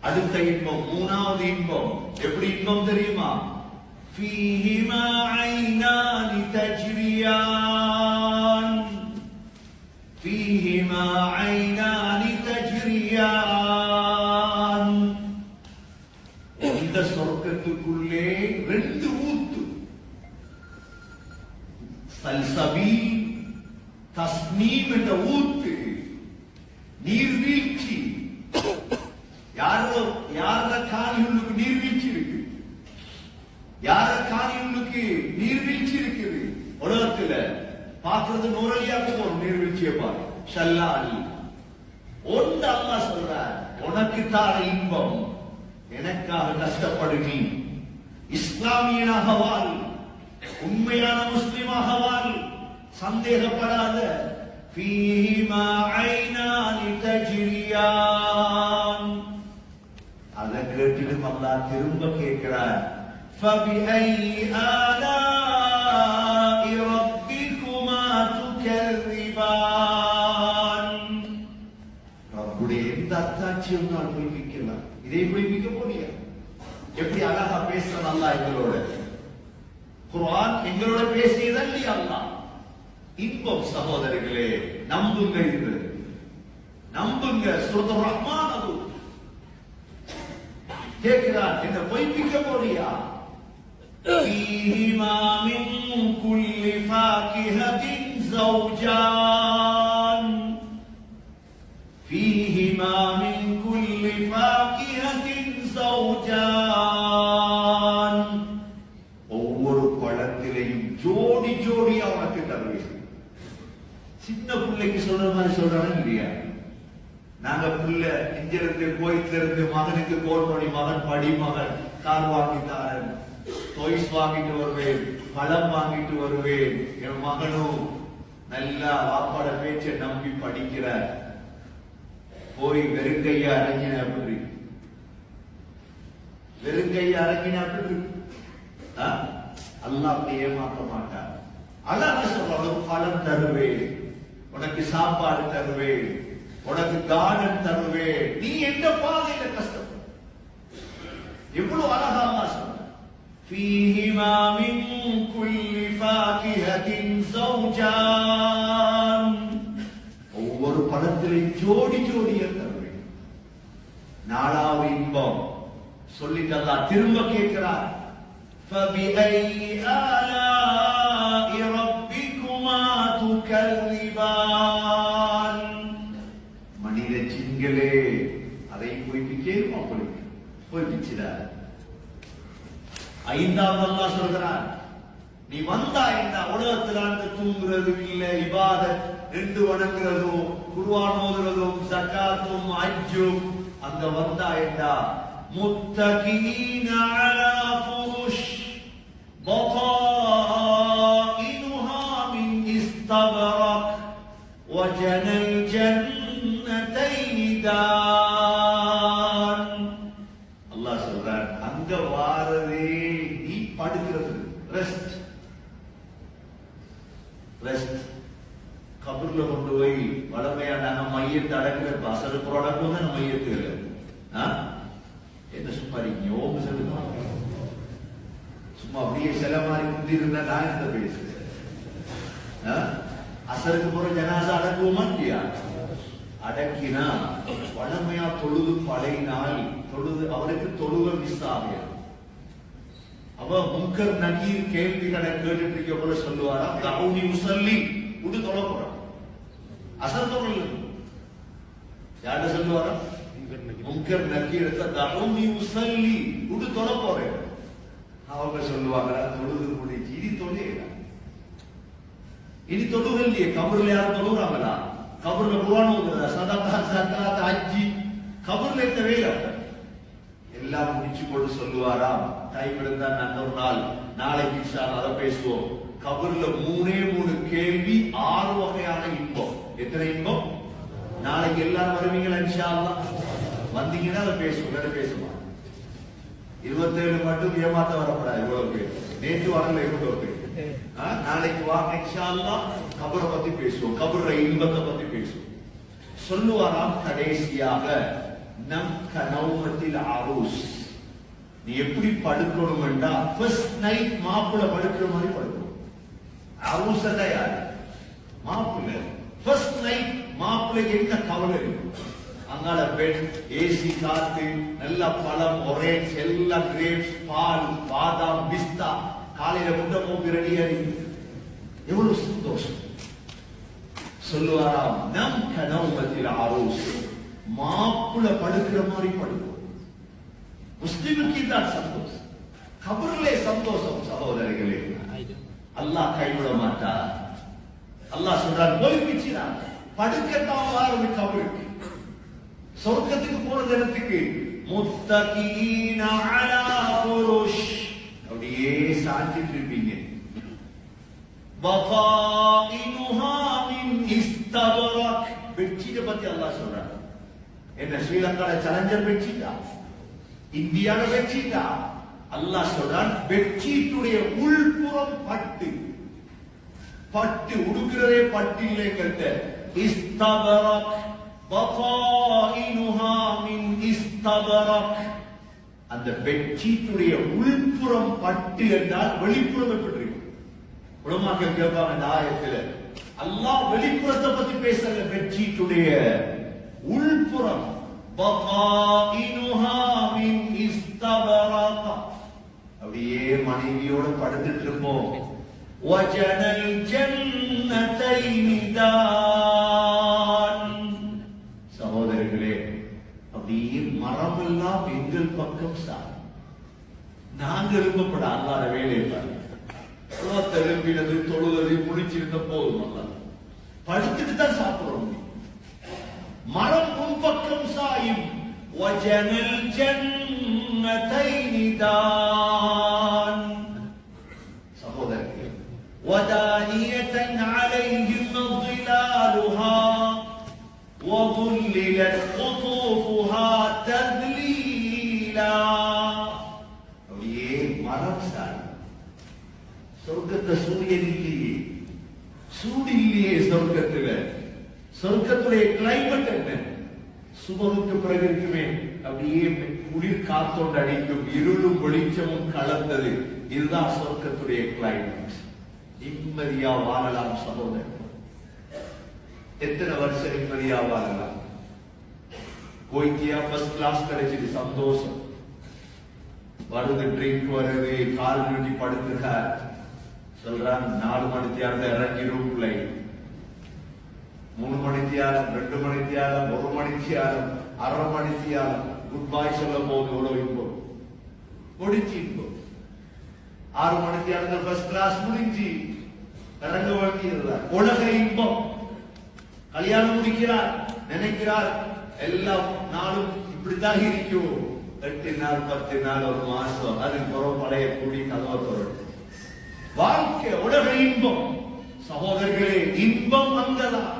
அடுத்த இன்பம், மூணாவது இன்பம். எப்படி இன்பம் தெரியுமா? فيهما عينان تجريان فيهما عينان تجريان. இந்த சொர்க்கத்துக்குள்ளே ரெண்டு ஊத்து, சல்சபி தஸ்னீம் என்ற ஊத்து, நீர்வீழ்ச்சி. யார காணிகளுக்கு நீர்வீழ்ச்சி இருக்கு? யார காணிகளுக்கு நீர்வீழ்ச்சி இருக்குது? உலகத்துல பாக்குறது நூறலியாக்கு போறோம், நீர்வீழ்ச்சியை பாரு. ஷல்லாலி ஒன்று அல்லாஹ் சொல்றார், உனக்கு தார இன்பம், எனக்காக கஷ்டப்படு. நீ இஸ்லாமியனாக வாழ், உண்மையான முஸ்லிமாக வாழ், சந்தேகப்படாத. ஃபீஹிமா ஐனானி தஜ்ரியான். அதை கேட்டுட்டு அல்லாஹ் திரும்ப கேட்கிறார், فبأي آلاء ربكما تكذبان. ரப்புடைய எந்த அத்தாட்சியும் நான் பொய்ப்பிக்கலாம், இதை பொய்ப்பிக்க போறியா? எப்படி அழகா பேசுறது அல்லாஹ் எங்களோட. குர்ஆன் எங்களோட பேசியதல்ல அல்லாஹ். இன்பம் சகோதரர்களே, நம்புங்க, இது நம்புங்க. சூரத்துர் ரஹ்மான் அது கேட்கிறான், என்ன பொய்ப்பிக்க போறியா? فيهما من كل فاكهة زوجان فيهما من كل فاكهة زوجان. ஒவ்வொரு பழத்திலையும் ஜோடி ஜோடியா உனக்கு தருவேன். சின்ன பிள்ளைக்கு சொல்ற மாதிரி சொல்றாங்க இல்லையா? நாங்க பிள்ளை இங்கிருந்து கோயில இருந்து மகனுக்கு கோல் பண்ணி, மகன் படி, மகன் கார் வாங்கிட்டாரன், டொய்ஸ் வாங்கிட்டு வருவேன், பழம் வாங்கிட்டு வருவேன். என் மகனும் நல்லா வாப்பாட பேச்சை நம்பி படிக்கிற, போய் வெறுங்கையா அரங்கின அப்படி, வெறுங்கையா அரங்கின அப்படி. அல்லாஹ் அப்படி ஏமாற்ற மாட்டார். அல்லாஹ் சொல்றான், பழம் தருவேன், உனக்கு சாப்பாடு தருவேன், உனக்கு கார்டன் தருவேன். நீ எந்த பாதையில கஷ்டப்பட? எவ்வளவு அழகா சொல்ற. فيهما من كل فاكهة زوجان. ஒவ்வொரு பழத்திலையும் ஜோடி ஜோடியா தருவேன். நாலாவது இன்பம் சொல்லிட்டு அல்லாஹ் திரும்ப கேட்கிறார், فبأي آلاء ربك تكذبان மனித சிங்களே அதை பொய்ப்பிக்கேருமா பொய்ப்பிச்சிடார். ஐந்தாவது அல்லாஹ் சொல்கிறார், நீ வந்தா என்ன உலகத்தில் அந்த தூங்குறது இல்லை, இபாதத் ரெண்டு வணங்குறதும் குர்ஆன் ஓதுறதும் ஜகாத்தும் ஹஜ்ஜும் அங்க வந்தா என்ன முத்தகீன அலா ஃபுருஷ் பதாயினுஹா மின் இஸ்தபரக் வஜனல் ஜன்னதைனி தான். அல்லாஹ் சொல்றார், அங்க வாரதே நீ படுக்கிறது ரெஸ்ட். கபூர்ல கொண்டு போய் வளமையா நாங்க மையத்தை அடக்குற அசரு ப்ராடக்ட் தான் மையத்து என்ன சும்மா யோகம் சொல்லுங்க, சும்மா அப்படியே சில மாதிரி குந்தி இருந்தா நான் இந்த பேசுறேன். அசருக்கு போற ஜனாசா அடக்குவோமா இல்லையா? அடக்கினா வளமையா தொழுது பழையினால் தொழுது அவருக்கு தொழுவ மிஸ் ஆகும். அவ முன்கர் நகீர் கேள்விகளை கேட்டுட்டு இருக்க போல சொல்லுவாரா, கவுனி முசல்லி உடு தொழ போறான். அசர் தொழில் யார்கிட்ட சொல்லுவாரா? முன்கர் நகீர் கவுனி முசல்லி உடு தொழ போறேன். அவங்க சொல்லுவாங்க தொழுது முடிச்சு இனி தொழில இனி தொழுக இல்லையே. கபூர்ல யாரும் தொழுகிறாங்களா? கபூர்ல குர்ஆன் ஓதுறதா, சதகா, ஜகாத், ஹஜ்ஜி கபூர்ல இந்த வேலை எல்லாம் முடிச்சு கொண்டு சொல்லுவாராம், டைம் இருந்தா நாங்க ஒரு நாளைக்கு இன்ஷா அல்லாஹ் அதை பேசுவோம். கபூர்ல மூணு கேள்வி 6 வகையான இன்பம். எத்தனை இன்பம்? நாளைக்கு எல்லாரும் வருவீங்களா இன்ஷா அல்லாஹ்? வந்தீங்கன்னா அதை பேசுவோம், வேற பேசுவோம். 27 மட்டும் ஏமாத்த வரப்படாது. இவ்வளவு பேர் நேற்று வரல, இவ்வளவு பேர் நாளைக்கு வாங்க இன்ஷா அல்லாஹ். கபரை பத்தி பேசுவோம், கபூர்ல இன்பத்தை பத்தி பேசுவோம். சொல்லுவாராம் கடைசியாக, நம் கனவுமத்தில் அரூஸ், நீ எப்படி படுக்கணும் என்றா ஃபர்ஸ்ட் நைட் மாப்பிள்ள படுக்கிற மாதிரி படுக்கணும். அரூஸ் யாரு? மாப்பிள்ள. ஃபர்ஸ்ட் நைட் மாப்பிள்ளை என்ன கவலை இருக்கும்? அங்கால பெட், ஏசி காத்து, நல்ல பழம், ஒரேஞ்ச், எல்லா கிரேப்ஸ், பால், பாதாம், பிஸ்தா, காலையில முட்டை போக்கு ரெடியா இருக்கு. எவ்வளவு சந்தோஷம். சொல்லுவாராம், நம் கனவுமத்தில் அரூஸ், மாப்பிள்ள படுக்கிற மாதிரி படுக்கும். முஸ்லிமுக்கு தான் சந்தோஷம், கபூர்லே சந்தோஷம். சகோதரர்களே, அல்லாஹ் கைவிட மாட்டார். அல்லாஹ் சொல்றார், பொய்ப்பிச்சினார். படுக்கத்தான் வாரது கபருக்கு. சொர்க்கத்துக்கு போறது இடத்துக்கு முத்தகீன அலா ஃபுருஷ், அப்படியே சாஞ்சிட்டு இருப்பீங்க. பதாயினுஹா மின் இஸ்தபரக், பெட்ஷீட்டை பத்தி அல்லாஹ் சொல்றார். என்ன ஸ்ரீலங்கால சேலஞ்சர் பெட்ஷீட்டா? இந்தியால பெட்ஷீட்டா? அல்லாஹ் சொல்றான், பெட்ஷீட்டுடைய உள்புறம் பட்டு. பட்டு உடுக்கிறதே பட்டு இல்லை கட்ட. இஸ்தபரக் பதாயினுஹா மின் இஸ்தபரக், அந்த பெட்ஷீட்டுடைய உள்புறம் பட்டு என்றால் வெளிப்புறம் எப்படி இருக்கும்? உலமாக்கள் கேட்பாங்க இந்த ஆயத்துல, அல்லாஹ் வெளிப்புறத்தை பத்தி பேசல, பெட்ஷீட்டுடைய உள்புறம். பதாயினுஹா மின் இஸ்தபரக், அப்படியே மனைவியோட படுத்துட்டு இருப்போம். வஜனல் ஜன்னதைனி தான். சகோதரர்களே, அப்படியே மரமெல்லாம் எங்கள் பக்கம் சார். நாங்க எழுப்பப்பட அல்லாத வேலையை பாருங்க. எழுப்பினது, தொழுவது, முடிச்சிருந்த போதும் அல்ல, படுத்துட்டு தான் சாப்பிடுறோம். மரம் முன்பக்கம் சாயும். வஜனல் ஜன்னதைனி தான். சகோதரர்களே, வதானியதன் அலைஹிம் ظلالها وظللت قطوفها تذليلا. அப்படியே மரம் சாய். சொர்க்கத்தை சூரியன் இல்லையே, சூடு இல்லையே சொர்க்கத்துல. சொர்க்கத்துடைய கிளைமேட் என்ன? சுபமுக்கு பிறகு இருக்குமே, அப்படியே குளிர் காத்தோண்டு அடிக்கும், இருளும் வெளிச்சமும் கலந்தது. இதுதான் சொர்க்கத்துடைய கிளைமேட். நிம்மதியா வாழலாம் சகோதரர். எத்தனை வருஷம் நிம்மதியா வாழலாம்? கோய்க்கியா ஃபர்ஸ்ட் கிளாஸ் கிடைச்சது, சந்தோஷம். வருது ட்ரிங்க் வருது, கால் நீட்டி படுத்துறார். சொல்றான் 4 மணி தேர்ந்த இறங்கி ரூம்ல 3 மணித்தியாலம், 2 மணித்தியாலம், 1 மணித்தியாலம், அரை மணித்தியாலம் குட் பாய் சொல்ல போது எவ்வளவு இன்பம் முடிச்சு இன்பம். 6 மணித்தியாலங்கள் ஃபர்ஸ்ட் கிளாஸ் முடிஞ்சு இறங்க வேண்டியதுதான் உலக இன்பம். கல்யாணம் முடிக்கிறார், நினைக்கிறார் எல்லாம் நாளும் இப்படித்தான் இருக்கும். 8 நாள் 10 நாள் ஒரு மாசம், அதுக்கு பிறகு பழைய கூடி கதவை தொடரும். வாழ்க்கை உலக இன்பம். சகோதரர்களே, இன்பம் அங்கதான்.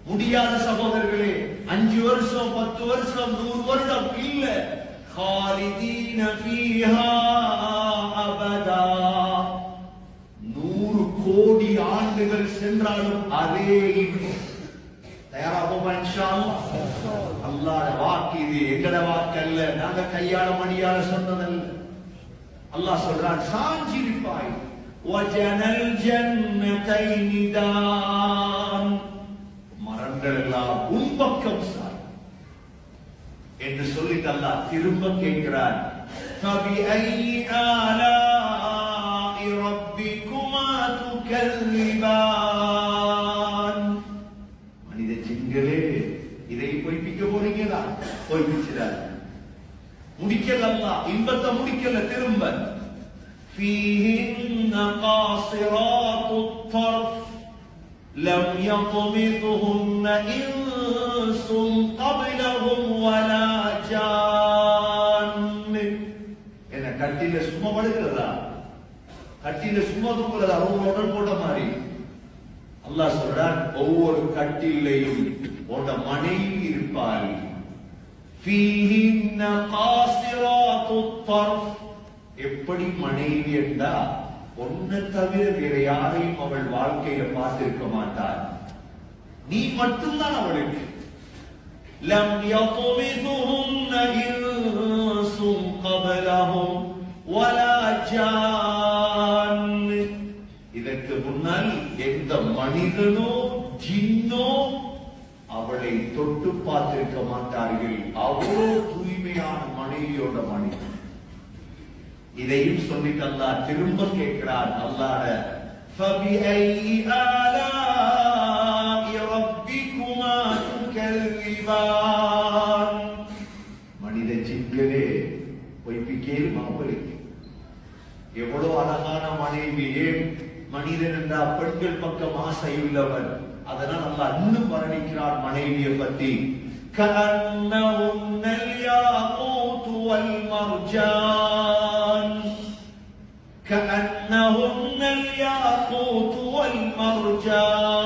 முடியாத சகோதரர்களே, 5 வருஷம் 10 வருஷம் 100 வருடம் இல்ல. خالدين فيها أبدا. 100 கோடி ஆண்டுகள் சென்றாலும் அதே இன்பம். தயாராகுமா இன்ஷா அல்லாஹ்? அல்லாஹ்வுடைய வாக்கு இது, எங்கட வாக்கு அல்ல, நாங்க கையாள மணியால சொன்னதல்ல. அல்லாஹ் சொல்றான், சாஞ்சிருப்பாய். வஜனல் ஜன்னதைன் தான். மரங்கள் எல்லாம் உன் பக்கம் சாய் என்று சொல்லிட்டு அல்லாஹ் திரும்ப கேட்கிறான். فَبِأَيِّ آلَاءِ رَبِّكُمَا تُكَذِّبَانِ. மனித ஜின்களே, இதை பொய்ப்பிக்க போறீங்களா? பொய்ப்பிச்சிடார். முடிக்கல அல்லாஹ், இன்பத்தை முடிக்கல. திரும்ப فِيهِنَّ قَاصِرَاتُ الطَّرْفِ لَمْ يَطْمِثْهُنَّ إِنسٌ قَبْلَهُمْ وَلَا جَانٌّ. என்ன கட்டில சும்மா படுக்கிறதா? கட்டில சும்மா தூங்குறதா? உடல் போட்ட மாதிரி. அல்லாஹ் சொல்றான், ஒவ்வொரு கட்டிலையும் உன்னோட மனைவி இருப்பாள். فِيهِنَّ قَاصِرَاتُ الطَّرْفِ. எப்படி மனைவி என்றா, ஒன்னை தவிர வேற யாரையும் அவள் வாழ்க்கையில பார்த்திருக்க மாட்டாள். நீ மட்டும்தான் அவளுக்கு. لَمْ يَطْمِثْهُنَّ إِنسٌ قَبْلَهُمْ وَلَا جَانٌّ. இதற்கு முன்னால் எந்த மனிதனோ ஜின்னோ அவளை தொட்டு பார்த்திருக்க மாட்டார்கள். அவ்வளவு தூய்மையான மனைவியோட மனைவி. இதையும் சொல்லிட்டு அல்லாஹ் திரும்ப கேட்கிறார். அல்லாஹ் فَبِأَيِّ آلَاءِ رَبِّكُمَا تُكَذِّبَانِ. மனித ஜின்களே, பொய்ப்பிக்கேன் அவளுக்கு. எவ்வளவு அழகான மனைவி. ஏன் மனிதன் என்றால் பெண்கள் பக்கம் ஆசையுள்ளவர். அதனால் அல்லாஹ் இன்னும் வர்ணிக்கிறார் மனைவியை பற்றி. كَأَنَّهُنَّ الْيَاقُوتُ وَالْمَرْجَانُ. كَأَنَّهُنَّ الْيَاقُوتُ وَالْمَرْجَانُ.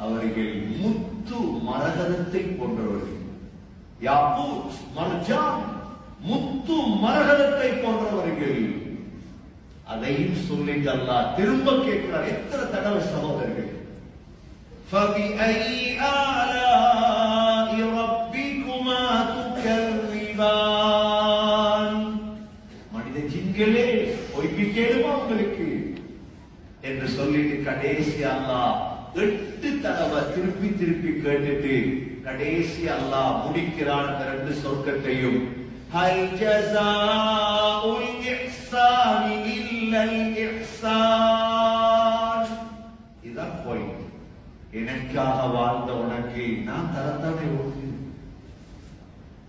அவர்கள் முத்து மரகதத்தை போன்றவர்கள். யாக்கூத், மர்ஜான், முத்து மரகதத்தை போன்றவர்கள். அதையும் சொல்லிட்டு அல்லாஹ் திரும்ப கேட்கிறார். எத்தனை தடவை சகோதரர்கள்? فَبِأَيِّ آلَاءِ رَبِّكُمَا تُكَذِّبَانِ. மனித ஜின்களே, பொய்ப்பிக்கேடுமா உங்களுக்கு என்று சொல்லிட்டு கடைசி அல்லாஹ் 8 தடவை திருப்பி திருப்பி கேட்டுட்டு கடைசி அல்லாஹ் முடிக்கிறான். 2 சொர்க்கத்தையும். هَلْ جَزَاءُ الْإِحْسَانِ إِلَّا الْإِحْسَانُ. இதான் பாயிண்ட். எனக்காக வாழ்ந்த உனக்கு நான் தரத்தானே உனக்கு.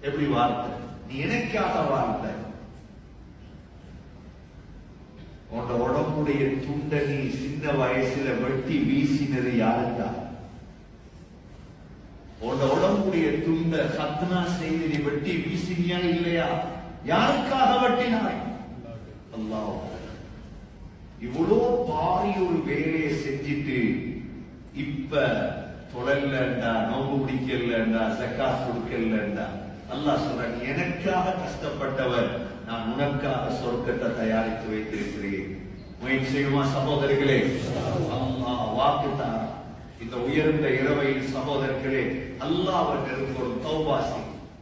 எப்படி வாழ்ந்த? நீ எனக்காக வாழ்ந்த. உன்னோட உடம்புடைய துண்டை நீ சின்ன வயசுல வெட்டி வீசினது யாருக்கா? உன்னோட உடம்புடைய துண்டை சத்னா செய்து நீ வெட்டி வீசினியா இல்லையா? யாருக்காக வெட்டினாய்? அல்லாஹ். இவ்வளோ பாரி ஒரு வேலையை செஞ்சிட்டு இப்ப தொழலண்டா, நோம்பு பிடிக்கலண்டா, ஜக்காத் கொடுக்கலண்டா, அல்லாஹ் சொல்றான், எனக்காக கஷ்டப்பட்டவர், நான் உனக்காக சொர்க்கத்தை தயாரித்து வைத்திருக்கிறேன். முயற்சி செய்யுமா சகோதரர்களே? அல்லாஹ் வாக்கு தான். இந்த உயர்ந்த இரவையில் சகோதரர்களே, அல்லாஹ் அவர்களுக்கு ஒரு தௌபாசி.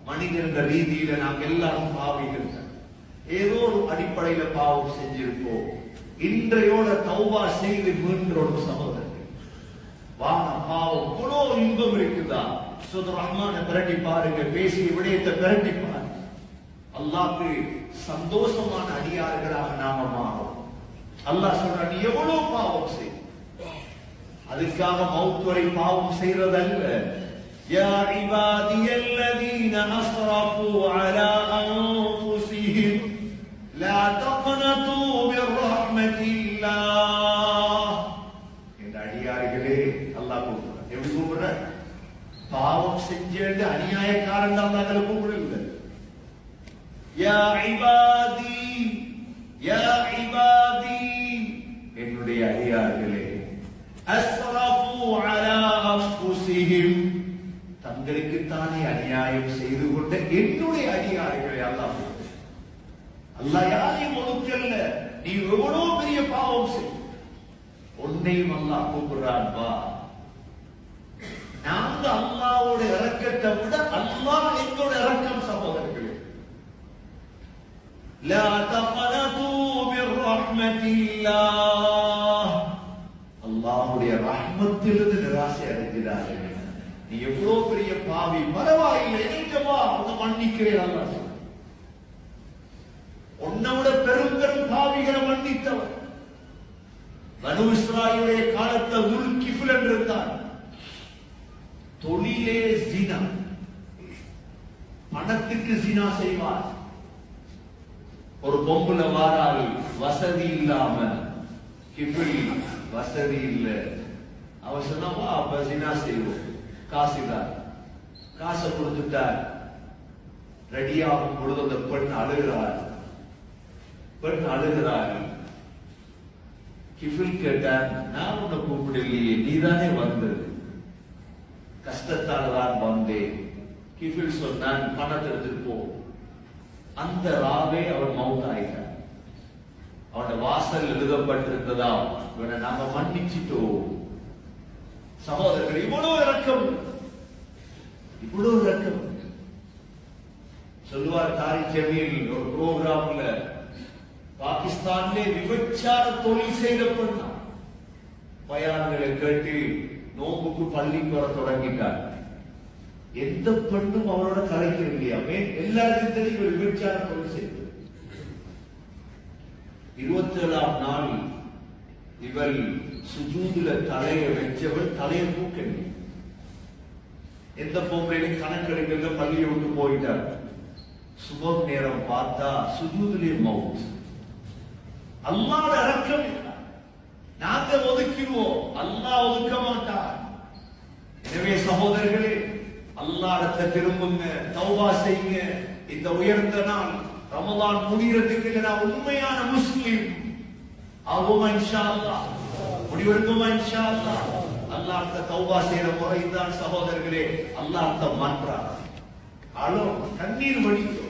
மனிதன் என்ற ரீதியில நாங்கள் எல்லாரும் பாவிகள். ஏதோ ஒரு அடிப்படையில பாவம் செஞ்சிருப்போம். இன்றையோட தௌபா செய்து மீண்டோட சகோதரர்கள் வாங்க, பாவம் இவ்வளோ இன்பம் இருக்குதா? ரஹ்மான பிரட்டி பாருங்க, பேசிய விடயத்தை பிரட்டி பாருங்க. அல்லாஹ்க்கு சந்தோஷமான அடியார்களாக நாம மாறும். அல்லாஹ் சொல்றான், நீ எவ்வளவு பாவம் செய், அதுக்காக மவுத் வரை பாவம் செய்யறதல்ல. யா இபாதியல்லதீன அஸ்ரஃபு அலா அன்ஃபுஸிஹிம் லா தக்னது மிர் ரஹ்மத்தில்லாஹ். இந்த அடியார்களே அல்லாஹ் கூப்பிடுறான். எப்படி கூப்பிடுறான்? பாவம் செஞ்சேன்னு அநியாயக்காரன் தான் அல்லாஹ் கூப்பிடுறது. யா இபாதி, யா இபாதி, என்னுடைய அடியார்களே, அஸ்ரஃபு அலா அன்ஃபுஸிஹிம், தங்களுக்கு தானே அநியாயம் செய்து கொண்ட என்னுடைய அடியார்களே. அல்லாஹ் அல்லாஹ் யாரையும் ஒதுக்கல்ல. நீ எவ்வளவு பெரிய பாவம் செய், உன்னையும் அல்லாஹ் கூப்பிடுறான். வா, நாங்க அல்லாஹ்வோட இரக்கத்தை விட அல்லாஹ் எங்களோட இரக்கம் சகோதரர்களே. லா தக்னது மிர் ரஹ்மத்தில்லாஹ், அல்லாஹ்வுடைய ரஹ்மத்திலிருந்து நிராசை அடைகிறார்கள். நீ எவ்வளவு பெரிய பாவி, பரவாயில்லை, என்னவா உன்னை மன்னிக்கிறேன். அல்லாஹ் உன்னை விட பெரும் பெரும் பாவிகளை மன்னித்தவர். பனு இஸ்ராயீலுடைய காலத்தில் துல்கிஃபில் என்றிருந்தார். தொழிலே ஜினா, பணத்துக்கு ஜினா செய்வார். ஒரு பொம்புல வாரால் வசதி இல்லாம, கிஃபில் வசதி இல்ல, அவ சொன்னவா அப்ப ஜினா செய்வோம், காசுதான். காசை கொடுத்துட்டார். ரெடியாகும் பொழுது அந்த பெண் அழுகிறார். பெண் அழுகிறார். கிஃபில் கேட்டார், நான் உன்னை கூப்பிடலையே, நீதானே வந்தது, கஷ்டத்தால் தான் வந்தேன். கிஃபில் சொன்னான், பணத்தை எடுத்துட்டு போ. அந்த ராவே அவன் மவுத் ஆயிட்டான். அவனோட வாசல் எழுதப்பட்டிருந்ததா, இவனை நாம மன்னிச்சிட்டோம். சகோதரர்கள், இவ்வளவு இரக்கம், இவ்வளவு இரக்கம். சொல்லுவார் தாரிக் ஜமீல் ஒரு புரோகிராம்ல, பாகிஸ்தான்ல விபச்சார தொழில் செய்த பெண்ணா பயான்களை கேட்டு நோம்புக்கு பள்ளிக்கு வர தொடங்கிட்டார். எந்த பெண்ணும் அவரோட கலைக்க இல்லையா? எல்லாருக்கும் தெரியும் விபச்சார தொழில் செய்து. 27ஆம் நாள் இவள் சுஜூதுல தலையை வச்சவள் தலையை தூக்கல. எந்த பொம்பளையும் கணக்கெடுக்கல, பள்ளியை விட்டு போயிட்டார். சுபம் நேரம் பார்த்தா சுஜூதுலே மவுத். அல்லாஹ் இரக்கம் இல்லை. நாங்க ஒதுக்கிடுவோம், அல்லாஹ் ஒதுக்க மாட்டார். எனவே சகோதரர்களே, அல்லாஹ்விடத்தை திரும்புங்க, தௌபா செய்யுங்க. இந்த உயர்ந்த நாள் ரமலான் முடிகிறதுக்கு நான் உண்மையான முஸ்லிம் ஆகுமா இன்ஷா அல்லாஹ், முடிவெடுக்குமா இன்ஷா அல்லாஹ். அல்லாஹ்விடத்தை தௌபா செய்யற முறை தான் சகோதரர்களே. அல்லாஹ்விடத்தை மாற்றார், அழோ, கண்ணீர் வடிக்கும்.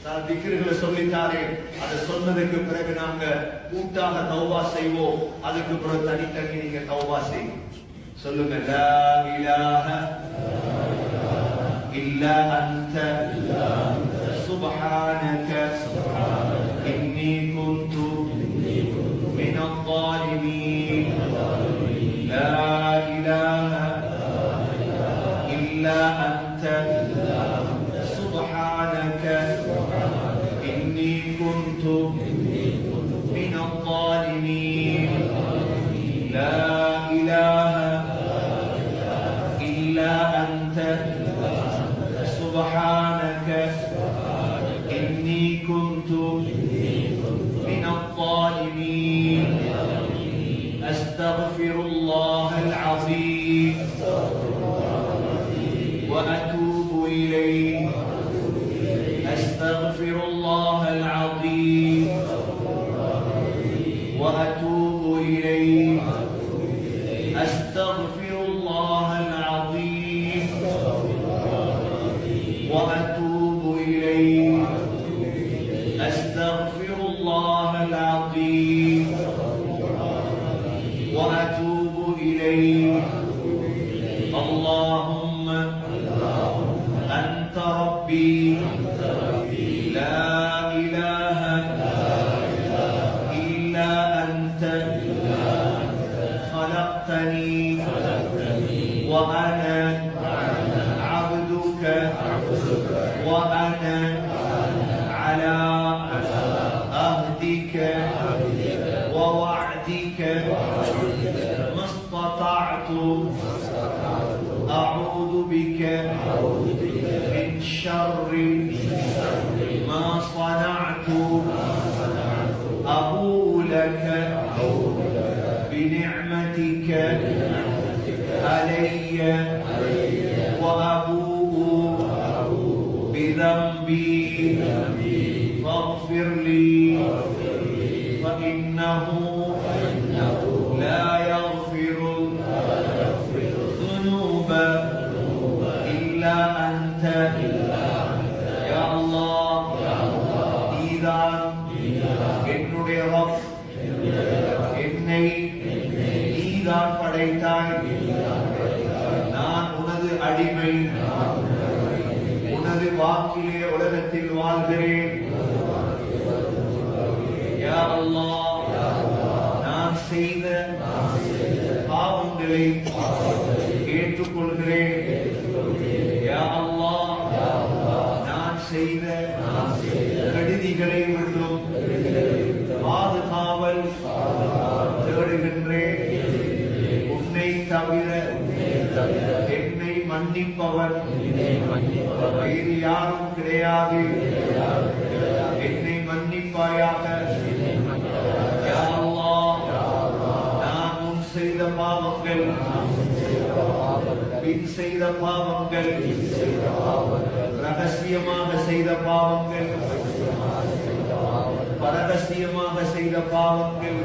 நான் திக்ருகளை சொல்லித்தாரே, அதை சொன்னதுக்கு பிறகு நாங்க கூட்டாக தௌபா செய்வோம். அதுக்கு பிறகு தனித்தனி நீங்க தௌபா செய்யும். சொல்லுங்க, லா இலாஹ இல்லா அன்த சுப்ஹானக இன்னி குன்து மினல் ظالمين. லா இலாஹ இல்லா அன்த سبحانك إني كنت من الظالمين. لا إله إلا أنت سبحانك إني كنت من الظالمين. أستغفر الله العظيم وأتوب إليه. أستغفر الله العظيم وأتوب إليه. أستغفر الله العظيم وأتوب إليه. أستغفر الله العظيم وأتوب إليه. اللهم أنت ربي لا إله إلا أنت خلقتني وأنا عبدك وأنا على عهدك ووعدك ما استطعت أعوذ بك من شر ما صنعت أبوء لك بنعمتك علي وأبوء بذنبي فاغفر لي فإنه لا يغفر الذنوب إلا أنت يا الله நீதான் என்னுடைய ரப் என்னை நீதான் படைத்தாய் நான் உனது அடிமை உனது வாக்கிலே உலகத்தில் வாழ்கிறேன் யா அல்லாஹ் நான் செய்த பாவங்களை ஏற்றுக்கொள்கிறேன் யா அல்லாஹ் நான் செய்த கெடுதிகளை விட்டும் பாதுகாவல் தேடுகின்றேன் உன்னை தவிர என்னை மன்னிப்பவர் வேறு யாரும் கிடையாது என்னை மன்னிப்பாயாக யா அல்லாஹ் நான் முன் செய்த பாவங்கள் பின் செய்த பாவங்கள் ரகசியமாக செய்த பாவங்கள் பரகசியமாக செய்த பாவங்கள்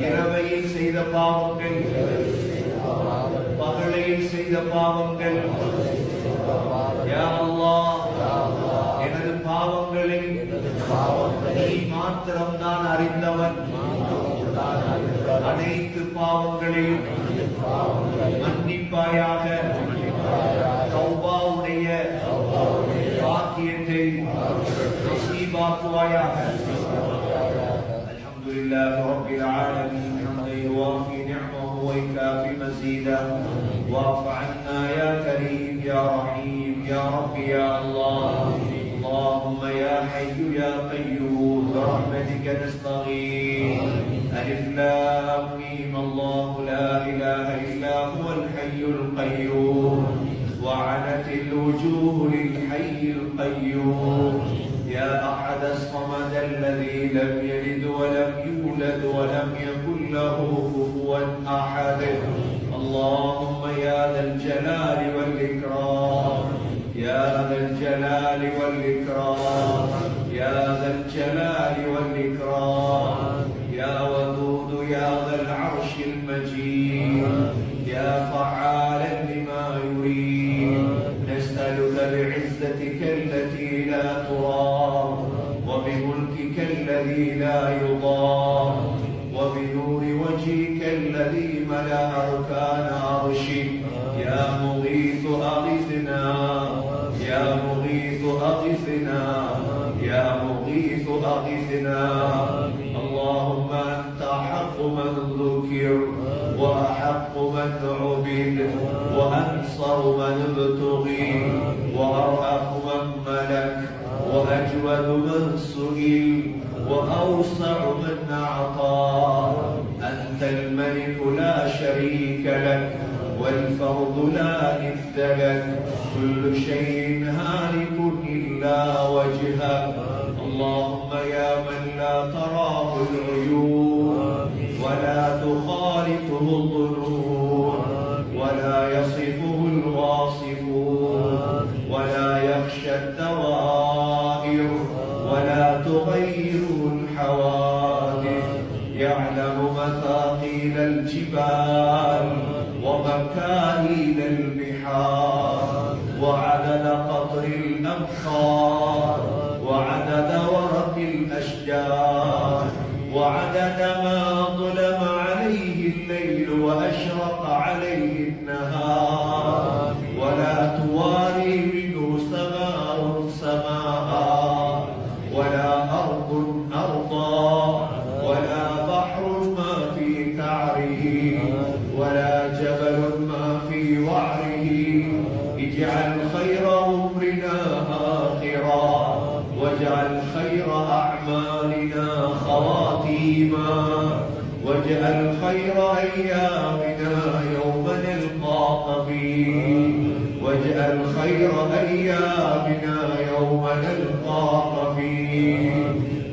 இரவையில் செய்த பாவங்கள் பகலையில் செய்த பாவங்கள் யா அல்லாஹ் எனது பாவங்களை நீ மாத்திரம் தான் அறிந்தவன் அனைத்து பாவங்களையும் மன்னிப்பாயாக தௌபாவுடைய பாக்கியத்தை நசீபாக்குவாயாக அல்ஹம்துலில்லாஹி ரப்பில் ஆலமீன் ஹம்தன் யுவாஃபி நிஅமஹு வ யுகாஃபி மஸீதா வஅஃபு அன்னா யா கரீம் யா ரஹீம் யா ரப்பி யா அல்லாஹ் اللهم يا حي يا قيوم برحمتك نستغيث ألف لام ميم الله لا إله إلا هو الحي القيوم وعنت الوجوه للحي القيوم يا أحد الصمد الذي لم يلد ولم يولد ولم يكن له كفوا أحد اللهم يا ذا الجلال والإكرام يا ذا الجلال والإكرام يا ذا الجلال والإكرام يا ودود يا ذا العرش المجيد يا فعالا لما يريد نسألك بعزتك التي لا ترام وبملكك الذي لا يضام وبنور وجهك الذي ملأ أركان عرشك يا مغيث أغثنا يا مغيث أغثنا يا مغيث أغثنا اللهم أنت أحق من ذكر وأحق من عبد وأنصر من ابتغي وأرأف من ملك وأجود من سئل وأوسع من أعطى أنت الملك لا شريك لك والفرد لا ند لك كل شيء هالك إلا وجهك اللهم يا من لا تراه العيون ولا تخالطه الظنون ولا يصفه الواصفون ولا يخشى الدوائر ولا تغيره الحوادث يعلم مثاقيل الجبال ومكاهيل البحار وعدد قطر الأمطار وعدد ورق الأشجار وعدد ما ظلم عليه الليل وأشرق عليه النهار ولا تواري منه سماء سماء ولا أرض أرضا ولا بحر ما في كعره ولا جبل ما في وعره اجعل خير أمرنا آخرا واجعل خير أعمالنا خواتيما واجعل خير أيامنا يوم نلقاك فيه واجعل خير أيامنا يوم نلقاك فيه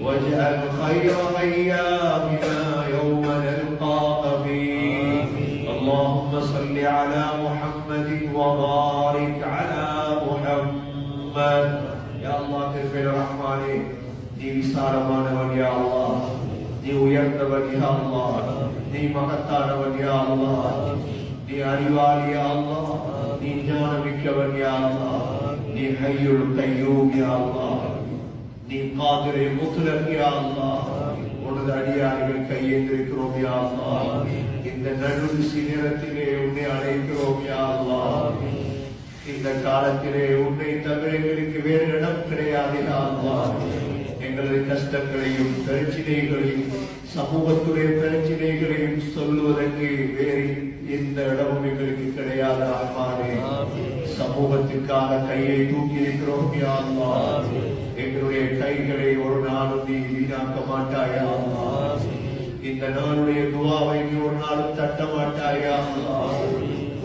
واجعل خير أيامنا يوم نلقاك فيه اللهم صل على محمد وبارك على محمد يا الله تربي الرحمن நீ விசாலமானவன் யா அல்லாஹ் நீ உயர்ந்தவன் யா அல்லாஹ் நீ மகத்தானவன் யா அல்லாஹ் நீ அறிவாளி யா அல்லாஹ் நீ ஞானமிக்கவன் யா அல்லாஹ் நீ ஹய்யுல் கய்யூம் யா அல்லாஹ் நீ காதிரே முத்லக் யா அல்லாஹ் உனது அடியார்கள் கையேந்திருக்கிறோம் யா அல்லாஹ் இந்த நடுநிசி நேரத்திலே உன்னை அழைக்கிறோம் யா அல்லாஹ் இந்த காலத்திலே உன்னை தவிர எங்களுக்கு வேறு இடம் கிடையாது யா அல்லாஹ் எங்களது கஷ்டங்களையும் பிரச்சனைகளையும் சமூகத்துடைய பிரச்சனைகளையும் சொல்லுவதற்கு வேறு எந்த இடமும் எங்களுக்கு கிடையாது ரஹ்மானே சமூகத்திற்காக கையை தூக்கி இருக்கிறோம் யா அல்லாஹ் எங்களுடைய கைகளை ஒரு நாளும் நீ வீணாக்க மாட்டாயா அல்லாஹ் இந்த நாளுடைய துஆவை நீ ஒரு நாளும் தட்ட மாட்டாயா அல்லாஹ்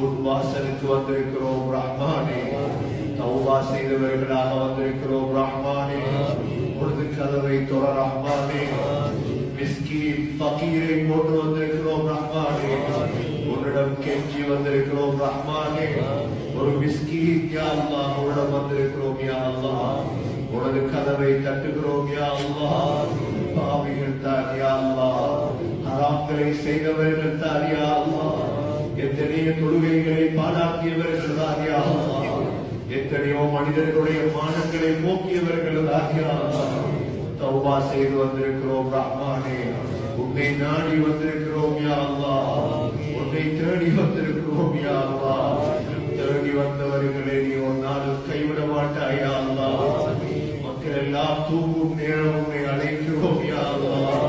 உன் வாசலுக்கு வந்திருக்கிறோம் ரஹ்மானே தௌபா செய்தவர்களாக வந்திருக்கிறோம் ரஹ்மானே உனது கதவை தொற ரஹ்மானே மிஸ்கீன் ஃபகீரை கொண்டு வந்திருக்கிறோம் ரஹ்மானே உன்னிடம் கெஞ்சி வந்திருக்கிறோம் ரஹ்மானே ஒரு மிஸ்கீன் யா அல்லாஹ் உன்னிடம் வந்திருக்கிறோம் யா அல்லாஹ் உனது கதவை தட்டுகிறோம் யா அல்லாஹ் பாவிகள் தான் யா அல்லாஹ் ஹராம்களை செய்தவர்கள் தான் யா அல்லாஹ் எத்தனையோ தொழுகைகளை பாழாக்கியவர்கள் தான் யா அல்லாஹ் எத்தனையோ மனிதர்களுடைய மானங்களை போக்கியவர்கள் தான் யா அல்லாஹ் தௌபா செய்து வந்திருக்கிறோம் ரஹ்மானே உன்னை நாடி வந்திருக்கிறோம் யா அல்லாஹ் உன்னை தேடி வந்திருக்கிறோம் யா அல்லாஹ் தேடி வந்தவர்களை நீ ஒரு நாள் கைவிட மாட்டாய் யா அல்லாஹ் மக்கள் எல்லாம் தூங்கும் நேரம் உன்னை அழைக்கிறோம் யா அல்லாஹ்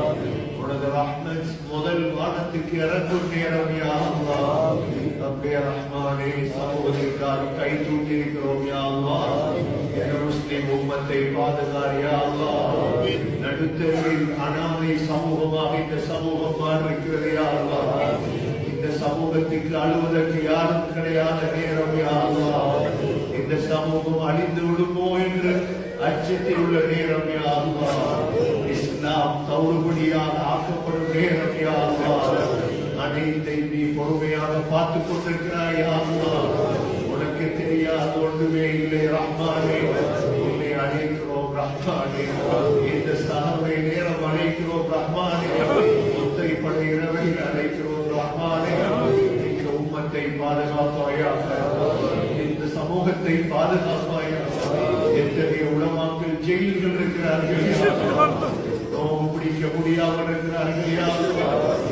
உனது ரஹ்மத் முதல் வானத்துக்கு இறங்கும் நேரம் யா அல்லாஹ் ரப்பே ரஹ்மானே சமூகத்திற்காக கை தூக்கி இருக்கிறோம் யா அல்லாஹ் முஸ்லிம் உம்மத்தை பாதுகார் யா அல்லாஹ் நடுத்தரில் அனாதை சமூகமாக இந்த சமூகம் மாறிருக்கிறது யா அல்லாஹ் இந்த சமூகத்துக்கு அழுவதற்கு யாரும் கிடையாத நேரம் யா அல்லாஹ் இந்த சமூகம் அழிந்து விடுமோ என்று அச்சத்தில் உள்ள நேரம் யா அல்லாஹ் இஸ்லாம் தௌறுபடியாக ஆக்கப்படும் நேரம் யா அல்லாஹ் அனைத்தை நீ பொறுமையாக பார்த்துக் கொண்டிருக்கிறாய் யா அல்லாஹ் உனக்கு தெரியாத ஒன்றுமே இல்லை ரஹ்மானே உன்னை அழைக்கிறோம் ரஹ்மானே இந்த சஹரை நேரம் அழைக்கிறோம் ரஹ்மானே முத்தை படையினவை அழைக்கிறோம் ரஹ்மானே இந்த உம்மத்தை பாதுகாப்பாயாக இந்த சமூகத்தை பாதுகாப்பாயாக எத்தகைய உலமாக்கள் ஜெயில்கள் இருக்கிறார்கள் நோவு பிடிக்க முடியாமல் இருக்கிறார்கள் யா அல்லாஹ்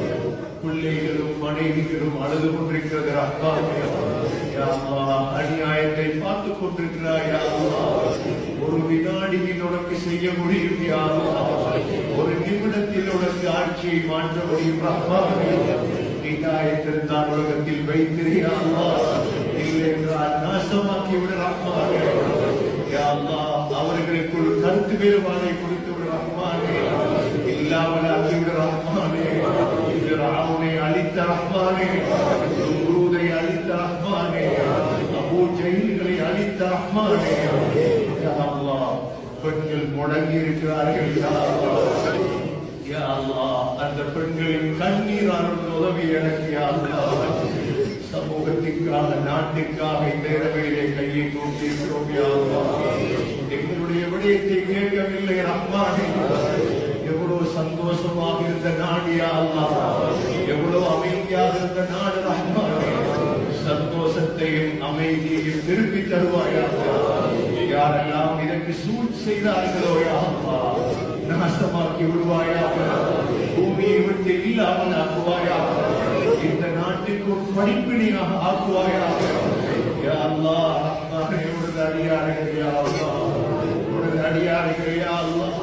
பிள்ளைகளும் மனைவிகளும் அழுது கொண்டிருக்கிறது அநியாயத்தை பார்த்துக் கொண்டிருக்கிறாய் யா அல்லாஹ் ஒரு வினாடியில் உனக்கு செய்ய முடியும் யா அல்லாஹ் ஒரு நிமிடத்தில் உனக்கு ஆட்சியை மாற்ற முடியும் ரஹ்மானே ஹிதாயத்திருந்தால் உலகத்தில் வைத்திரு யா அல்லாஹ் இல்லை என்றால் நாசமாக்கி விட ரஹ்மானே யா அல்லாஹ் அவர்களுக்குள் கருத்து வேறுபாடை கொடுத்து விட ரஹ்மானே இல்லாமல் ஆக்கிவிட ரஹ்மானே ஃபிரௌனை அழித்த ரஹ்மானே நம்ரூதை அழித்த ரஹ்மானே அபூ ஜஹீல்களை அழித்த ரஹ்மானே யா அல்லாஹ் பெண்கள் முடங்கி இருக்கிறார்கள் யா அல்லாஹ் யா அல்லாஹ் அந்த பெண்களின் கண்ணீரால் உதவி எனக்கு யா அல்லாஹ் சமூகத்திற்காக நாட்டுக்காக இந்த இரவிலே கையை தூக்கியிருக்கிறோம் யா அல்லாஹ் எங்களுடைய விடயத்தை கேட்கவில்லை ரஹ்மானே எவ்வளவு சந்தோஷமாக இருந்த நாடு யா அல்லாஹ் எவ்வளவு அமைதியாக இருந்த நாடு ரஹ்மானே சந்தோஷத்தையும் அமைதியையும் திருப்பி தருவாயாக யாரெல்லாம் இதற்கு சூழ் செய்தார்களோ யா அல்லாஹ் நாசமாக்கி விடுவாயாக பூமியை விட்டு இல்லாமல் ஆக்குவாயாக இந்த நாட்டுக்கு ஒரு படிப்பினையாக ஆக்குவாயாக யா அல்லாஹ் ரஹ்மானே உனது அடியார்கள் யா அல்லாஹ் உனது அடியார்கள் யா அல்லாஹ்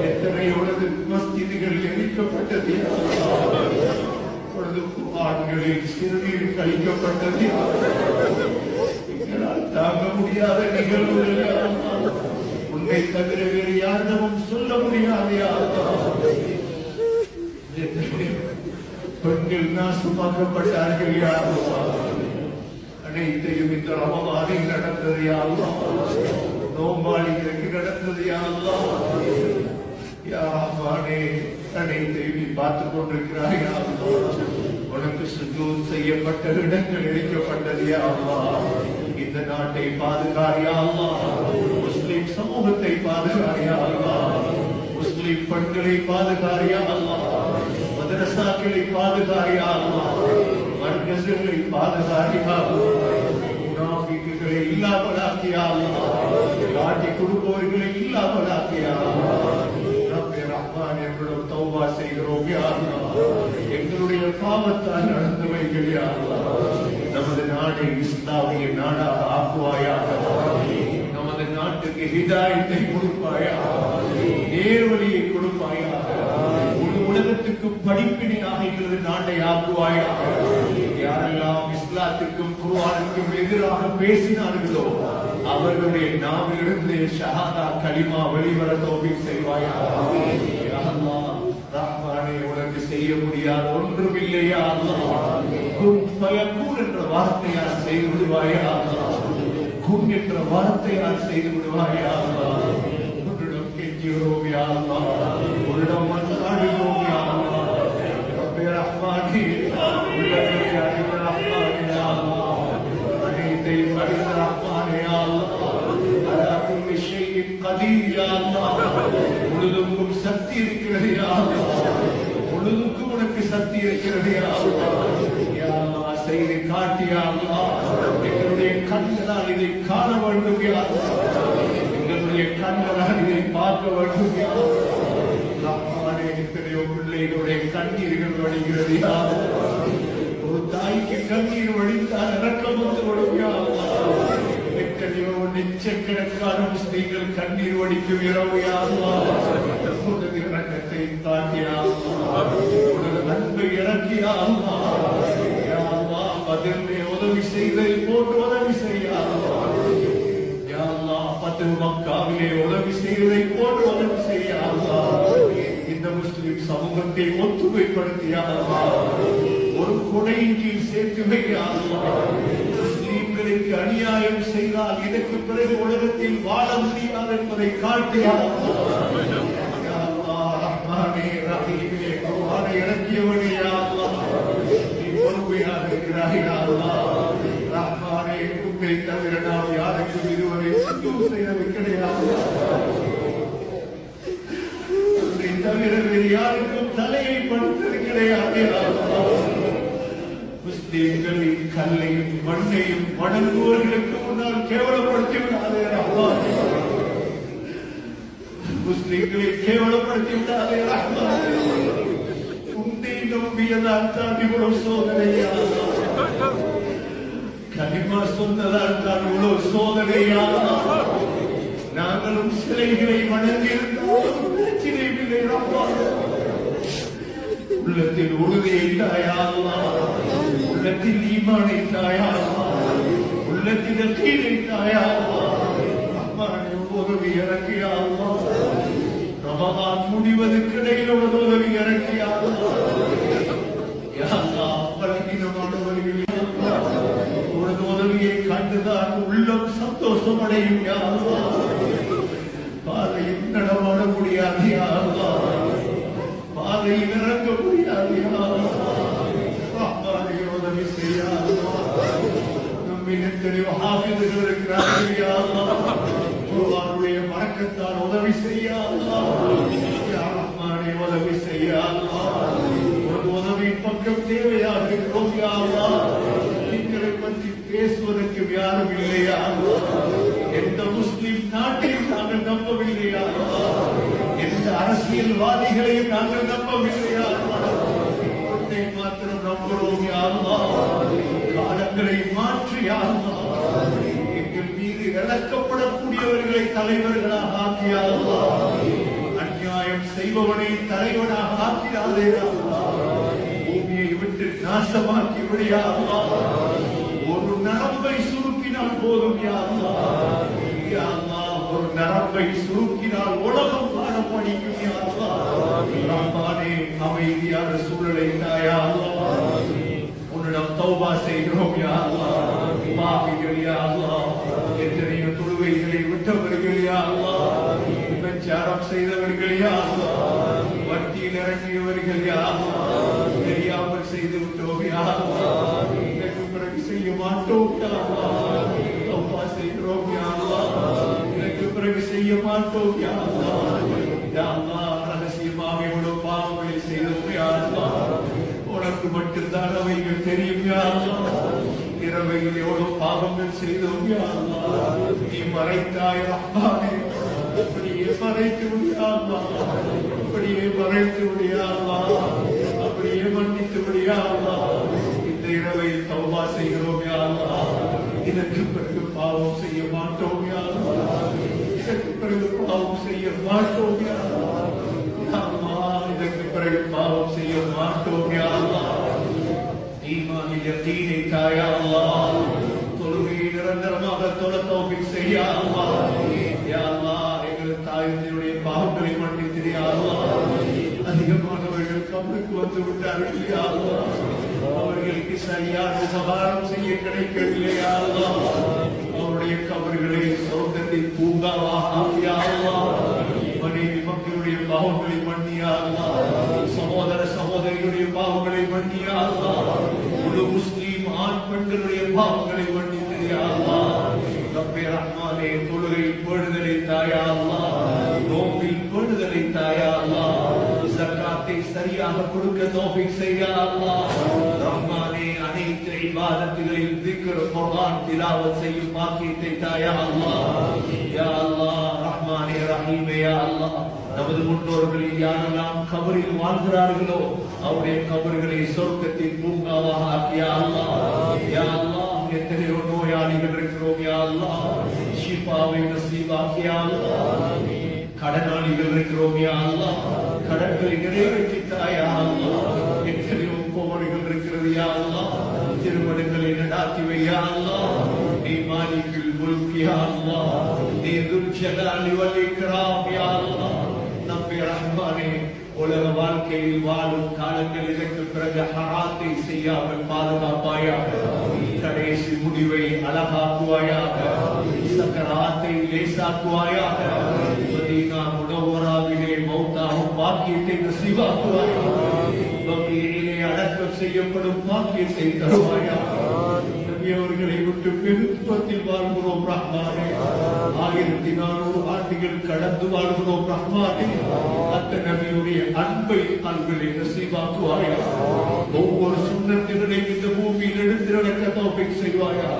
எத்தனை உனது மஸ்ஜிதுகள் எரிக்கப்பட்டது யா அல்லாஹ் உனது குர்ஆன்களில் சிறுநீர் கழிக்கப்பட்டது யா அல்லாஹ் எங்களால் தாங்க முடியாத நிகழ்வுகள் யா அல்லாஹ் உன்னை தவிர வேறு யாரிடமும் சொல்ல முடியாது யா அல்லாஹ் பெண்கள் நாசமாக்கப்பட்டார்கள் யா அல்லாஹ். அனைத்தையும் இந்த ரமதானில் நடந்தது யா அல்லாஹ். நோம்பாளிகளுக்கு நடந்தது யா அல்லாஹ். யா ரஹ்மானே, அனைத்தையும் நீ பார்த்துக் கொண்டிருக்கிறாய் யா அல்லாஹ். உனக்கு சுஜூத் செய்யப்பட்ட இடங்கள் இணைக்கப்பட்டது யா அல்லாஹ். இந்த நாட்டை பாதுகார் யா அல்லாஹ். முஸ்லிம் சமூகத்தை பாதுகார் யா அல்லாஹ். முஸ்லிம் பெண்களை பாதுகார் யா அல்லாஹ். மதரசாக்களை பாதுகார் யா அல்லாஹ். மர்கஸ்களை பாதுகார் யா அல்லாஹ். முனாஃபிக்குகளை இல்லாமலாக்கி யா அல்லாஹ். காட்டி கொடுப்பவர்களை இல்லாமலாக்கி யா அல்லாஹ். ரப்பே ரஹ்மான், எங்களுடன் தௌபா செய்கிறோம் யா அல்லாஹ். எங்களுடைய பாவத்தால் நடந்தவைகள் யா அல்லாஹ். நமது நாடை இஸ்லாமிய நாடாக ஆக்குவாயாக. நமது நாட்டுக்கு ஹிதாயத்தை கொடுப்பாயாக. நேர்வழியை கொடுப்பாயாக. முழு உலகத்துக்கு படிப்பினையாக எங்களது நாட்டை ஆக்குவாயாக. யாரெல்லாம் இஸ்லாத்துக்கும் குர்ஆனுக்கும் எதிராக பேசினார்களோ அவர்களுடைய நாவிலிருந்து ஷஹாதா கலிமா வெளிவர தௌஃபீக் செய்வாயாக. யா அல்லாஹ், ரஹ்மானே, உனக்கு செய்ய முடியாத ஒன்றுமில்லை யா அல்லாஹ். குன் ஃபயகூன் என்ற வார்த்தையால் செய்து விடுவாயா அல்லாஹ். குன் என்ற வார்த்தையால் செய்து விடுவாயா அல்லாஹ். உன்னிடம் கெஞ்சுகிறோம் யா அல்லாஹ். உன்னிடம் மன்றாடுகிறோம் யா அல்லாஹ். ரப்பே ரஹ்மானே, உள்ளத்தை அறிந்த ரஹ்மானே யா அல்லாஹ். அனைத்தையும் அறிந்த ரஹ்மானே யா அல்லாஹ். அலா குல்லி ஷைஇன் கதீர் யா அல்லாஹ். முழுதுக்கும் சக்தி இருக்கிறது யா அல்லாஹ். முழுதுக்கும் உனக்கு சக்தி இருக்கிறது யா அல்லாஹ். யா அல்லாஹ், செய்து காட்டியா அல்லாஹ். எங்களுடைய கண்களால் இதை காண வேண்டும் யா அல்லாஹ். எங்களுடைய கண்களால் இதை பார்க்க வேண்டும் யா அல்லாஹ். ரஹ்மானே, எத்தனையோ பிள்ளைகளுடைய கண்ணீர்கள் வடிகிறது யா அல்லாஹ். ஒரு தாய்க்கு கண்ணீர் வடித்தால் இரக்கம் வந்து விடும் யா அல்லாஹ். எத்தனையோ லட்சக்கணக்கான முஸ்லிம்கள் கண்ணீர் வடிக்கும் இரவு யா அல்லாஹ். உனது இரக்கத்தை தாண்டியா அல்லாஹ். உனது அன்பை இறக்கியா அல்லாஹ். யா அல்லாஹ், பதிலே உதவி செய்ததை போட்டு உதவி செய்ய அல்லாஹ். யா அல்லாஹ், பத்து மக்காவிலே உதவி செய்ததை போட்டு உதவி செய்ய அல்லாஹ். இந்த முஸ்லிம் சமூகத்தை ஒத்துமைப்படுத்தியா அல்லாஹ். ஒரு கொடையின் கீழ் சேர்த்து வையா அல்லாஹ். முஸ்லிம்களுக்கு அநியாயம் செய்தால் இதற்கு பிறகு உலகத்தில் வாழ முடியாது என்பதை காட்டியா அல்லாஹ். யா அல்லாஹ், ரஹ்மானே, ரஹீமே, குர்ஆனை இறக்கியவனே யா அல்லாஹ். நீ பொறுமையாக இருக்கிறாய் யா அல்லாஹ். ரஹ்மானே, உன்னை தவிர நாம் யாருக்கும் இதுவரை சுஜூத் செய்தது கிடையாது. உன்னை தவிர வேறு யாருக்கும் தலையை படுத்தது கிடையாது யா அல்லாஹ். முஸ்லிம்களை கல்லையும் மண்ணையும் வணங்குவர்களுக்கு முன்னால் கேவலப்படுத்தி விடாதே ரஹ்மான். முஸ்லிம்களை கேவலப்படுத்தி விடாதே ரஹ்மான். உன்னை நம்பியதால் தான் இவ்வளவு சோதனையா. கலிமா சொன்னதால் தான் இவ்வளவு சோதனையா. நாங்களும் சிலைகளை வணங்கியிருந்தோம், பிரச்சனை இல்லை ரஹ்மான். உள்ளத்தில் உறுதியை தாயா அல்லாஹ். உள்ளத்தில் ஈமானை தாயா அல்லாஹ். உள்ளத்தில் யகீனை தாயா அல்லாஹ். ரஹ்மானே, உதவி இறக்கியா அல்லாஹ். ரமதான் முடிவதற்கு இடையில் உதவி இறக்கியா அல்லாஹ். யா அல்லாஹ், பலகீனமானவர்கள் யா அல்லாஹ். உனது உதவியை கண்டுதான் உள்ளம் சந்தோஷம் அடையும் யா அல்லாஹ். பாதையில் நடமாட முடியாது யா அல்லாஹ். பாதையில் இறங்க முடியாது யா அல்லாஹ். ரஹ்மானே, உதவி செய்ய அல்லாஹ். நம்மில் எத்தனையோ ஹாஃபிதுகள் இருக்கிறார்கள் யா அல்லாஹ். குர்ஆனுடைய பரக்கத்தால் உதவி செய்ய அல்லாஹ். யா ரஹ்மானே, உதவி செய்ய அல்லாஹ். ஒரு உதவி பக்கம் தேவையாக இருக்கிறோம் யா அல்லாஹ். எங்களை பற்றி பேசுவதற்கு யாரும் இல்லையா அல்லாஹ். எந்த முஸ்லிம் நாட்டையும் நாங்கள் நம்பவில்லையா அல்லாஹ். எந்த அரசியல்வாதிகளையும் நாங்கள் நம்பவில்லையா அல்லாஹ். உன்னை மாத்திரம் நம்புகிறோம் யா அல்லாஹ். காலங்களை மாற்றி யா அல்லாஹ். எங்கள் மீது இழக்கப்படக்கூடியவர்களை தலைவர்களாக ஆக்கியா அல்லாஹ். அநியாயம் செய்பவனை தலைவனாக ஆக்கிடாதே யா அல்லாஹ். பூமியை விட்டு நாசமாக்கி விடியா அல்லாஹ். ஒரு நரம்பை சுருக்கினால் போதும் யா அல்லாஹ். யா அல்லாஹ், ஒரு நரம்பை சுருக்கினால் உலகம் பாடம் படிக்கும் யா அல்லாஹ். ரஹ்மானே, அமைதியான சூழலை தாயா அல்லாஹ். தௌபா செய்கிறோம் யா அல்லாஹ். பாவிகள் யா அல்லாஹ், எத்தனையோ தொழுகைகளை விட்டவர்கள் யா அல்லாஹ், விபச்சாரம் செய்தவர்கள் யா அல்லாஹ், வட்டியில் இறங்கியவர்கள் யா அல்லாஹ், தெரியாமல் செய்து விட்டோம் யா அல்லாஹ், இதற்கு பிறகு செய்ய மாட்டோம் யா அல்லாஹ். தௌபா செய்கிறோம் யா அல்லாஹ், இதற்கு பிறகு செய்ய மாட்டோம் யா அல்லாஹ். யா அல்லாஹ், ரகசியமாக எவ்வளவு பாவங்களை செய்தோம் யா அல்லாஹ், உனக்கு மட்டும்தான் அவைகள் தெரியும் யா அல்லாஹ். இரவையில் எவ்வளவு பாவங்கள் செய்தோம் யா அல்லாஹ், நீ மறைத்தாய் ரஹ்மானே, அப்படியே மறைத்து விடியா அல்லாஹ், அப்படியே மறைத்து விடியா அல்லாஹ், அப்படியே மன்னித்து விடியா அல்லாஹ். இந்த இரவையில் தௌபா செய்கிறோம் யா அல்லாஹ், இதற்கு பிறகு பாவம் செய்ய மாட்டோம் யா அல்லாஹ், இதற்கு பிறகு பாவம் செய்ய மாட்டோம் யா அல்லாஹ். யா அல்லாஹ், இதற்கு பிறகு பாவம் செய்ய மாட்டோம் யா அல்லாஹ். ஈமானில் யகீனை தா யா அல்லாஹ், தொழுகையை நிரந்தரமாக தொழ தௌஃபீக் செய்ய யா அல்லாஹ். யா அல்லாஹ், எங்கள் தாயினுடைய பாவங்களை மன்னித்து யா அல்லாஹ். அதிகமானவர்கள் கபருக்கு வந்து விட்டார்கள் யா அல்லாஹ், அவர்களுக்கு சரியான உபகாரம் செய்ய கிடைக்கவில்லை யா அல்லாஹ். அவருடைய கபர்களை சொர்க்கத்தின் பூங்காவாக ஆக்கு யா அல்லாஹ். மனைவி மக்களுடைய பாவங்களை மன்னியா அல்லாஹ், சகோதர சகோதரியுடைய பாவங்களை மன்னியா அல்லாஹ், முழு முஸ்லீம் ஆண் பெண்களுடைய பாவங்களை மன்னித்து யா அல்லாஹ். ரப்பே ரஹ்மானே, தொழுகை பேணுதலை தாயா அல்லாஹ், நோம்பில் பேணுதலை தாயா அல்லாஹ், ஜக்காத்தை சரியாக கொடுக்க தௌஃபீக் செய்ய அல்லாஹ். ரஹ்மானே, அனைத்து இபாதத்துகளில் திக்ர், குர்ஆன் திலாவத் செய்யும் பாக்கியத்தை தாயா அல்லாஹ். யா அல்லாஹ், ரஹ்மானே ரஹீமே யா அல்லாஹ், நமது முன்னோர்களில் யாரெல்லாம் கபரில் வாழ்கிறார்களோ அவருடைய கபர்களை சொர்க்கத்தின் பூங்காவாக ஆக்கியா அல்லாஹ். யா அல்லாஹ், எத்தனையோ நோயாளிகள் இருக்கிறோம் யா அல்லாஹ், ஷிஃபாவை நசீபாக்கியா அல்லாஹ். கடனாளிகள் இருக்கிறோம் யா அல்லாஹ், கடன்களை நிறைவேற்றி தாயா அல்லாஹ். எத்தனையோ கோவர்கள் இருக்கிறது யா அல்லாஹ், திருமணங்களை நடாத்தி வையா அல்லாஹ். நீ மாலிகுல் முல்க் யா அல்லாஹ், நீ துல் ஜலாலி வல் இக்ராம் யா அல்லாஹ். நம்பி ரஹ்மானே, உலக வாழ்க்கையில் வாழும் காலங்கள் இதற்கு பிறகு ஹராத்தை செய்யாமல் பாதுகாப்பாயாக, கடைசி முடிவை அழகாக்குவாயாக, சக்கராத்தை லேசாக்குவாயாக, மதீனா முனவ்வராவிலே மௌத்தாகும் பாக்கியத்தை நசீபாக்குவாயாக, பக்கீரிலே அடக்கம் செய்யப்படும் பாக்கியத்தை தருவாயாக. அவர்களை விட்டு பெருத்துவத்தில் வாழ்கிறோம் ரஹ்மானே, 1400 ஆண்டுகள் கடந்து வாழ்கிறோம் ரஹ்மானே. அந்த நபியுடைய அன்பை அன்பிலே நசீபாக்குவாயா. ஒவ்வொரு சுன்னத்துகளை இந்த பூமியில் எடுத்து நடக்க தௌஃபீக் செய்வாயா.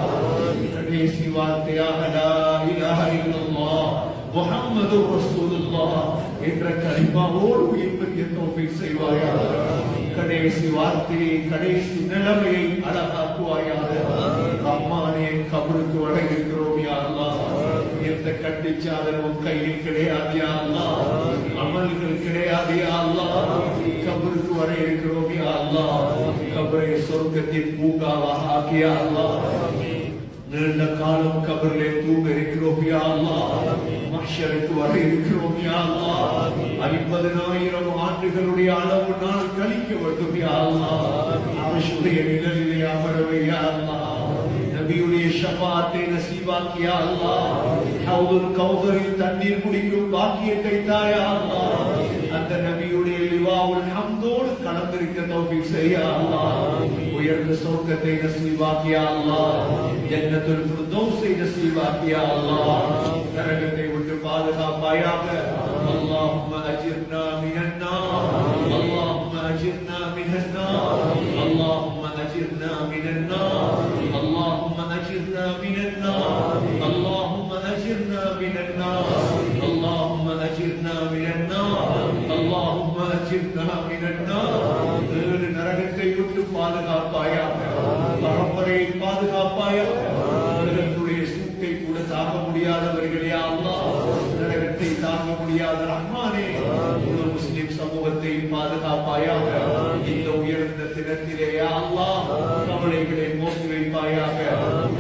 கடைசி வார்த்தையாக லா இலாஹ இல்லல்லாஹ் முஹம்மதுர் ரசூலுல்லாஹ் என்ற கலிமாவோடு உயிர்ப்பிக்க தௌஃபீக் செய்வாயா. கடைசி வார்த்தையை, கடைசி நிலைமையை அழகாக்குவாயாக. ரஹ்மானே, கபருக்கு வர இருக்கிறோம் யா அல்லாஹ், எந்த கட்டுச்சாதனமும் கையில் கிடையாது யா அல்லாஹ், அமல்கள் கிடையாது யா அல்லாஹ். கபருக்கு வர இருக்கிறோம் யா அல்லாஹ், கபரை சொர்க்கத்தின் பூங்காவாக ஆக்கியா அல்லாஹ். நீண்ட காலம் கபரிலே தூங்க இருக்கிறோம் யா அல்லாஹ், மஹ்ஷருக்கு வர இருக்கிறோம் யா அல்லாஹ். 50,000 ஆண்டுகளுடைய அளவு நாள் கழிக்க வேண்டும் யா அல்லாஹ். அர்ஷுடைய நிழலிலே அமரவை யா அல்லாஹ். நபியுடைய ஷஃபாத்தை நசீபாக்கி யா அல்லாஹ். ஹவுதுல் கௌதரில் தண்ணீர் குடிக்கும் பாக்கியத்தை தாயா அல்லாஹ். அந்த நபியுடைய லிவாவுல் ஹம்தோடு கலந்திருக்க தௌஃபீக் செய்ய அல்லாஹ். உயர்ந்த சொர்க்கத்தை நசீபாக்கி யா அல்லாஹ். ஜன்னத்துல் ஃபிர்தௌஸை நசீபாக்கி யா அல்லாஹ். நரகத்தை விட்டு பாதுகாப்பாயாக. اللهم أجرنا من النار، اللهم أجرنا من النار، اللهم أجرنا من النار، اللهم أجرنا من النار، اللهم أجرنا من النار، اللهم أجرنا من النار، اللهم أجرنا من النار. நரகத்தை விட்டு பாதுகாப்பாயாக, பரம்பரையை பாதுகாப்பாயாக. நரகத்துடைய சூட்டை கூட தாங்க முடியாதவர்களே அல்லாஹ், நரகத்தை தாங்க முடியாத ரஹ்மானே, முஸ்லிம் சமூகத்தை பாதுகாப்பாயாக. இந்த உயர்ந்த தினத்திலே அல்லாஹ் கவலைகளை போக்கி வைப்பாயாக,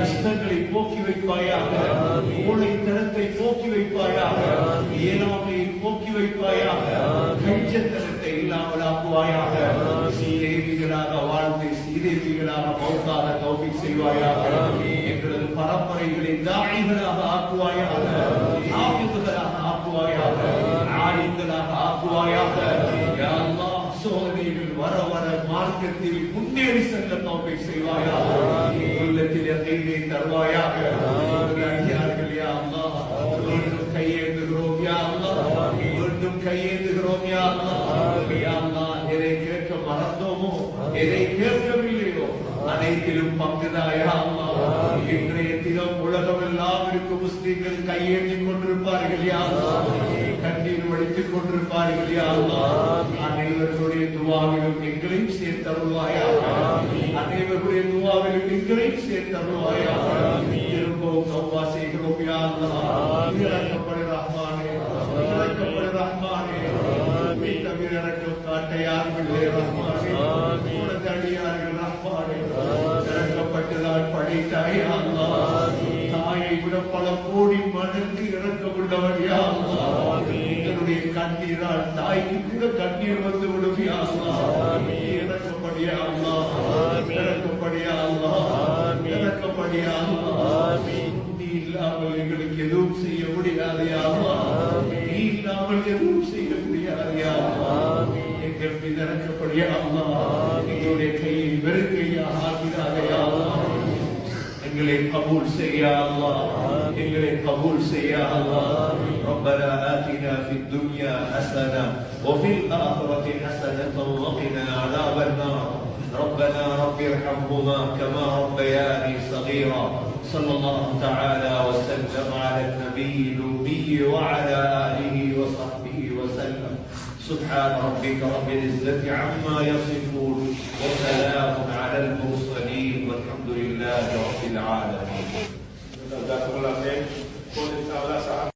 கஷ்டங்களை போக்கி வைப்பாயாக, கோழைத்தனத்தை போக்கி வைப்பாயாக, இயலாமையை போக்கி வைப்பாயாக, கஞ்சத்தனத்தை இல்லாமல் ஆக்குவாயாக. சீதேவிகளாக வாழ்ந்து சீதேவிகளாக முஸ்லிம்களாக மௌத்தாக தௌஃபீக் செய்வாயாக. எங்களது பரம்பரைகளை தாயிகளாக ஆக்குவாயாக, ஹாஃபிதுகளாக ஆக்குவாயாக, ஆலிம்களாக ஆக்குவாயாக. யா அல்லாஹ், சோதனைகள் வர வர மார்க்கத்தில் முன்னேறி செல்ல தௌஃபீக் செய்வாயாக. உள்ளத்தில் யகீனை தருவாயாக. அடியார்கள் யா அல்லாஹ், மீண்டும் கையேந்துகிறோம் யா அல்லாஹ், மீண்டும் கையேந்துகிறோம் யா அல்லாஹ். யா அல்லாஹ், எதை கேட்க மறந்தோமோ, எதை கேட்கவில்லையோ அனைத்திலும் பங்குதாயா அல்லாஹ். இன்றைய தினம் உலகமெல்லாம் இருக்கும் முஸ்லிம்கள் கையேந்தி கொண்டிருப்பார்கள் யா அல்லாஹ், கண்ணீர் வடித்துக் கொண்டிருப்பார்கள் யா அல்லாஹ். அனைவருடைய துஆவிலும் எங்களையும் சேர்த்தருள்வாயாக. அனைவருடைய துஆவிலும் எங்களையும் சேர்த்தருள்வாயாக. திரும்பவும் தௌபா செய்கிறோம் யா அல்லாஹ். இரக்கப்படு ரஹ்மானே, இரக்கப்படு ரஹ்மானே. தவிர இரக்கம் காட்ட யாருமில்லை ரஹ்மானே. உனது அடியார்கள் ரஹ்மானே, இறக்கப்பட்டதால் படைத்தாய் யா அல்லாஹ். தாயை விட பல கோடி மடங்கு இறக்கமுள்ளவன் யா அல்லாஹ். எங்களுடைய கண்ணீரால் தாய்க்கு கூட கண்ணீர் வந்து விடும் யா அல்லாஹ். இறக்கப்படியா அல்லாஹ், இறக்கப்படியா அல்லாஹ், இறக்கப்படியா அல்லாஹ். நீ இல்லாமல் எங்களுக்கு எதுவும் செய்ய முடியாது யா அல்லாஹ். நீ இல்லாமல் எதுவும் செய்ய முடியாது யா அல்லாஹ். எங்கள் மீது இறக்கப்படியா அல்லாஹ். எங்களுடைய கையை வெறுக்கையாக ஆகிறாதே யா அல்லாஹ். எங்களை கபூல் செய்ய அல்லாஹ், எங்களை கபூல் செய்ய அல்லாஹ். ربنا آتنا في الدنيا حسنة وفي الآخرة حسنة وقنا عذاب النار. ربنا رب ارحمهما كما ربياني صغيرا. صلى الله تعالى وسلم على النبي الأمي وعلى آله وصحبه وسلم. سبحان ربك رب العزة عما يصفون وسلام على المرسلين والحمد لله رب العالمين.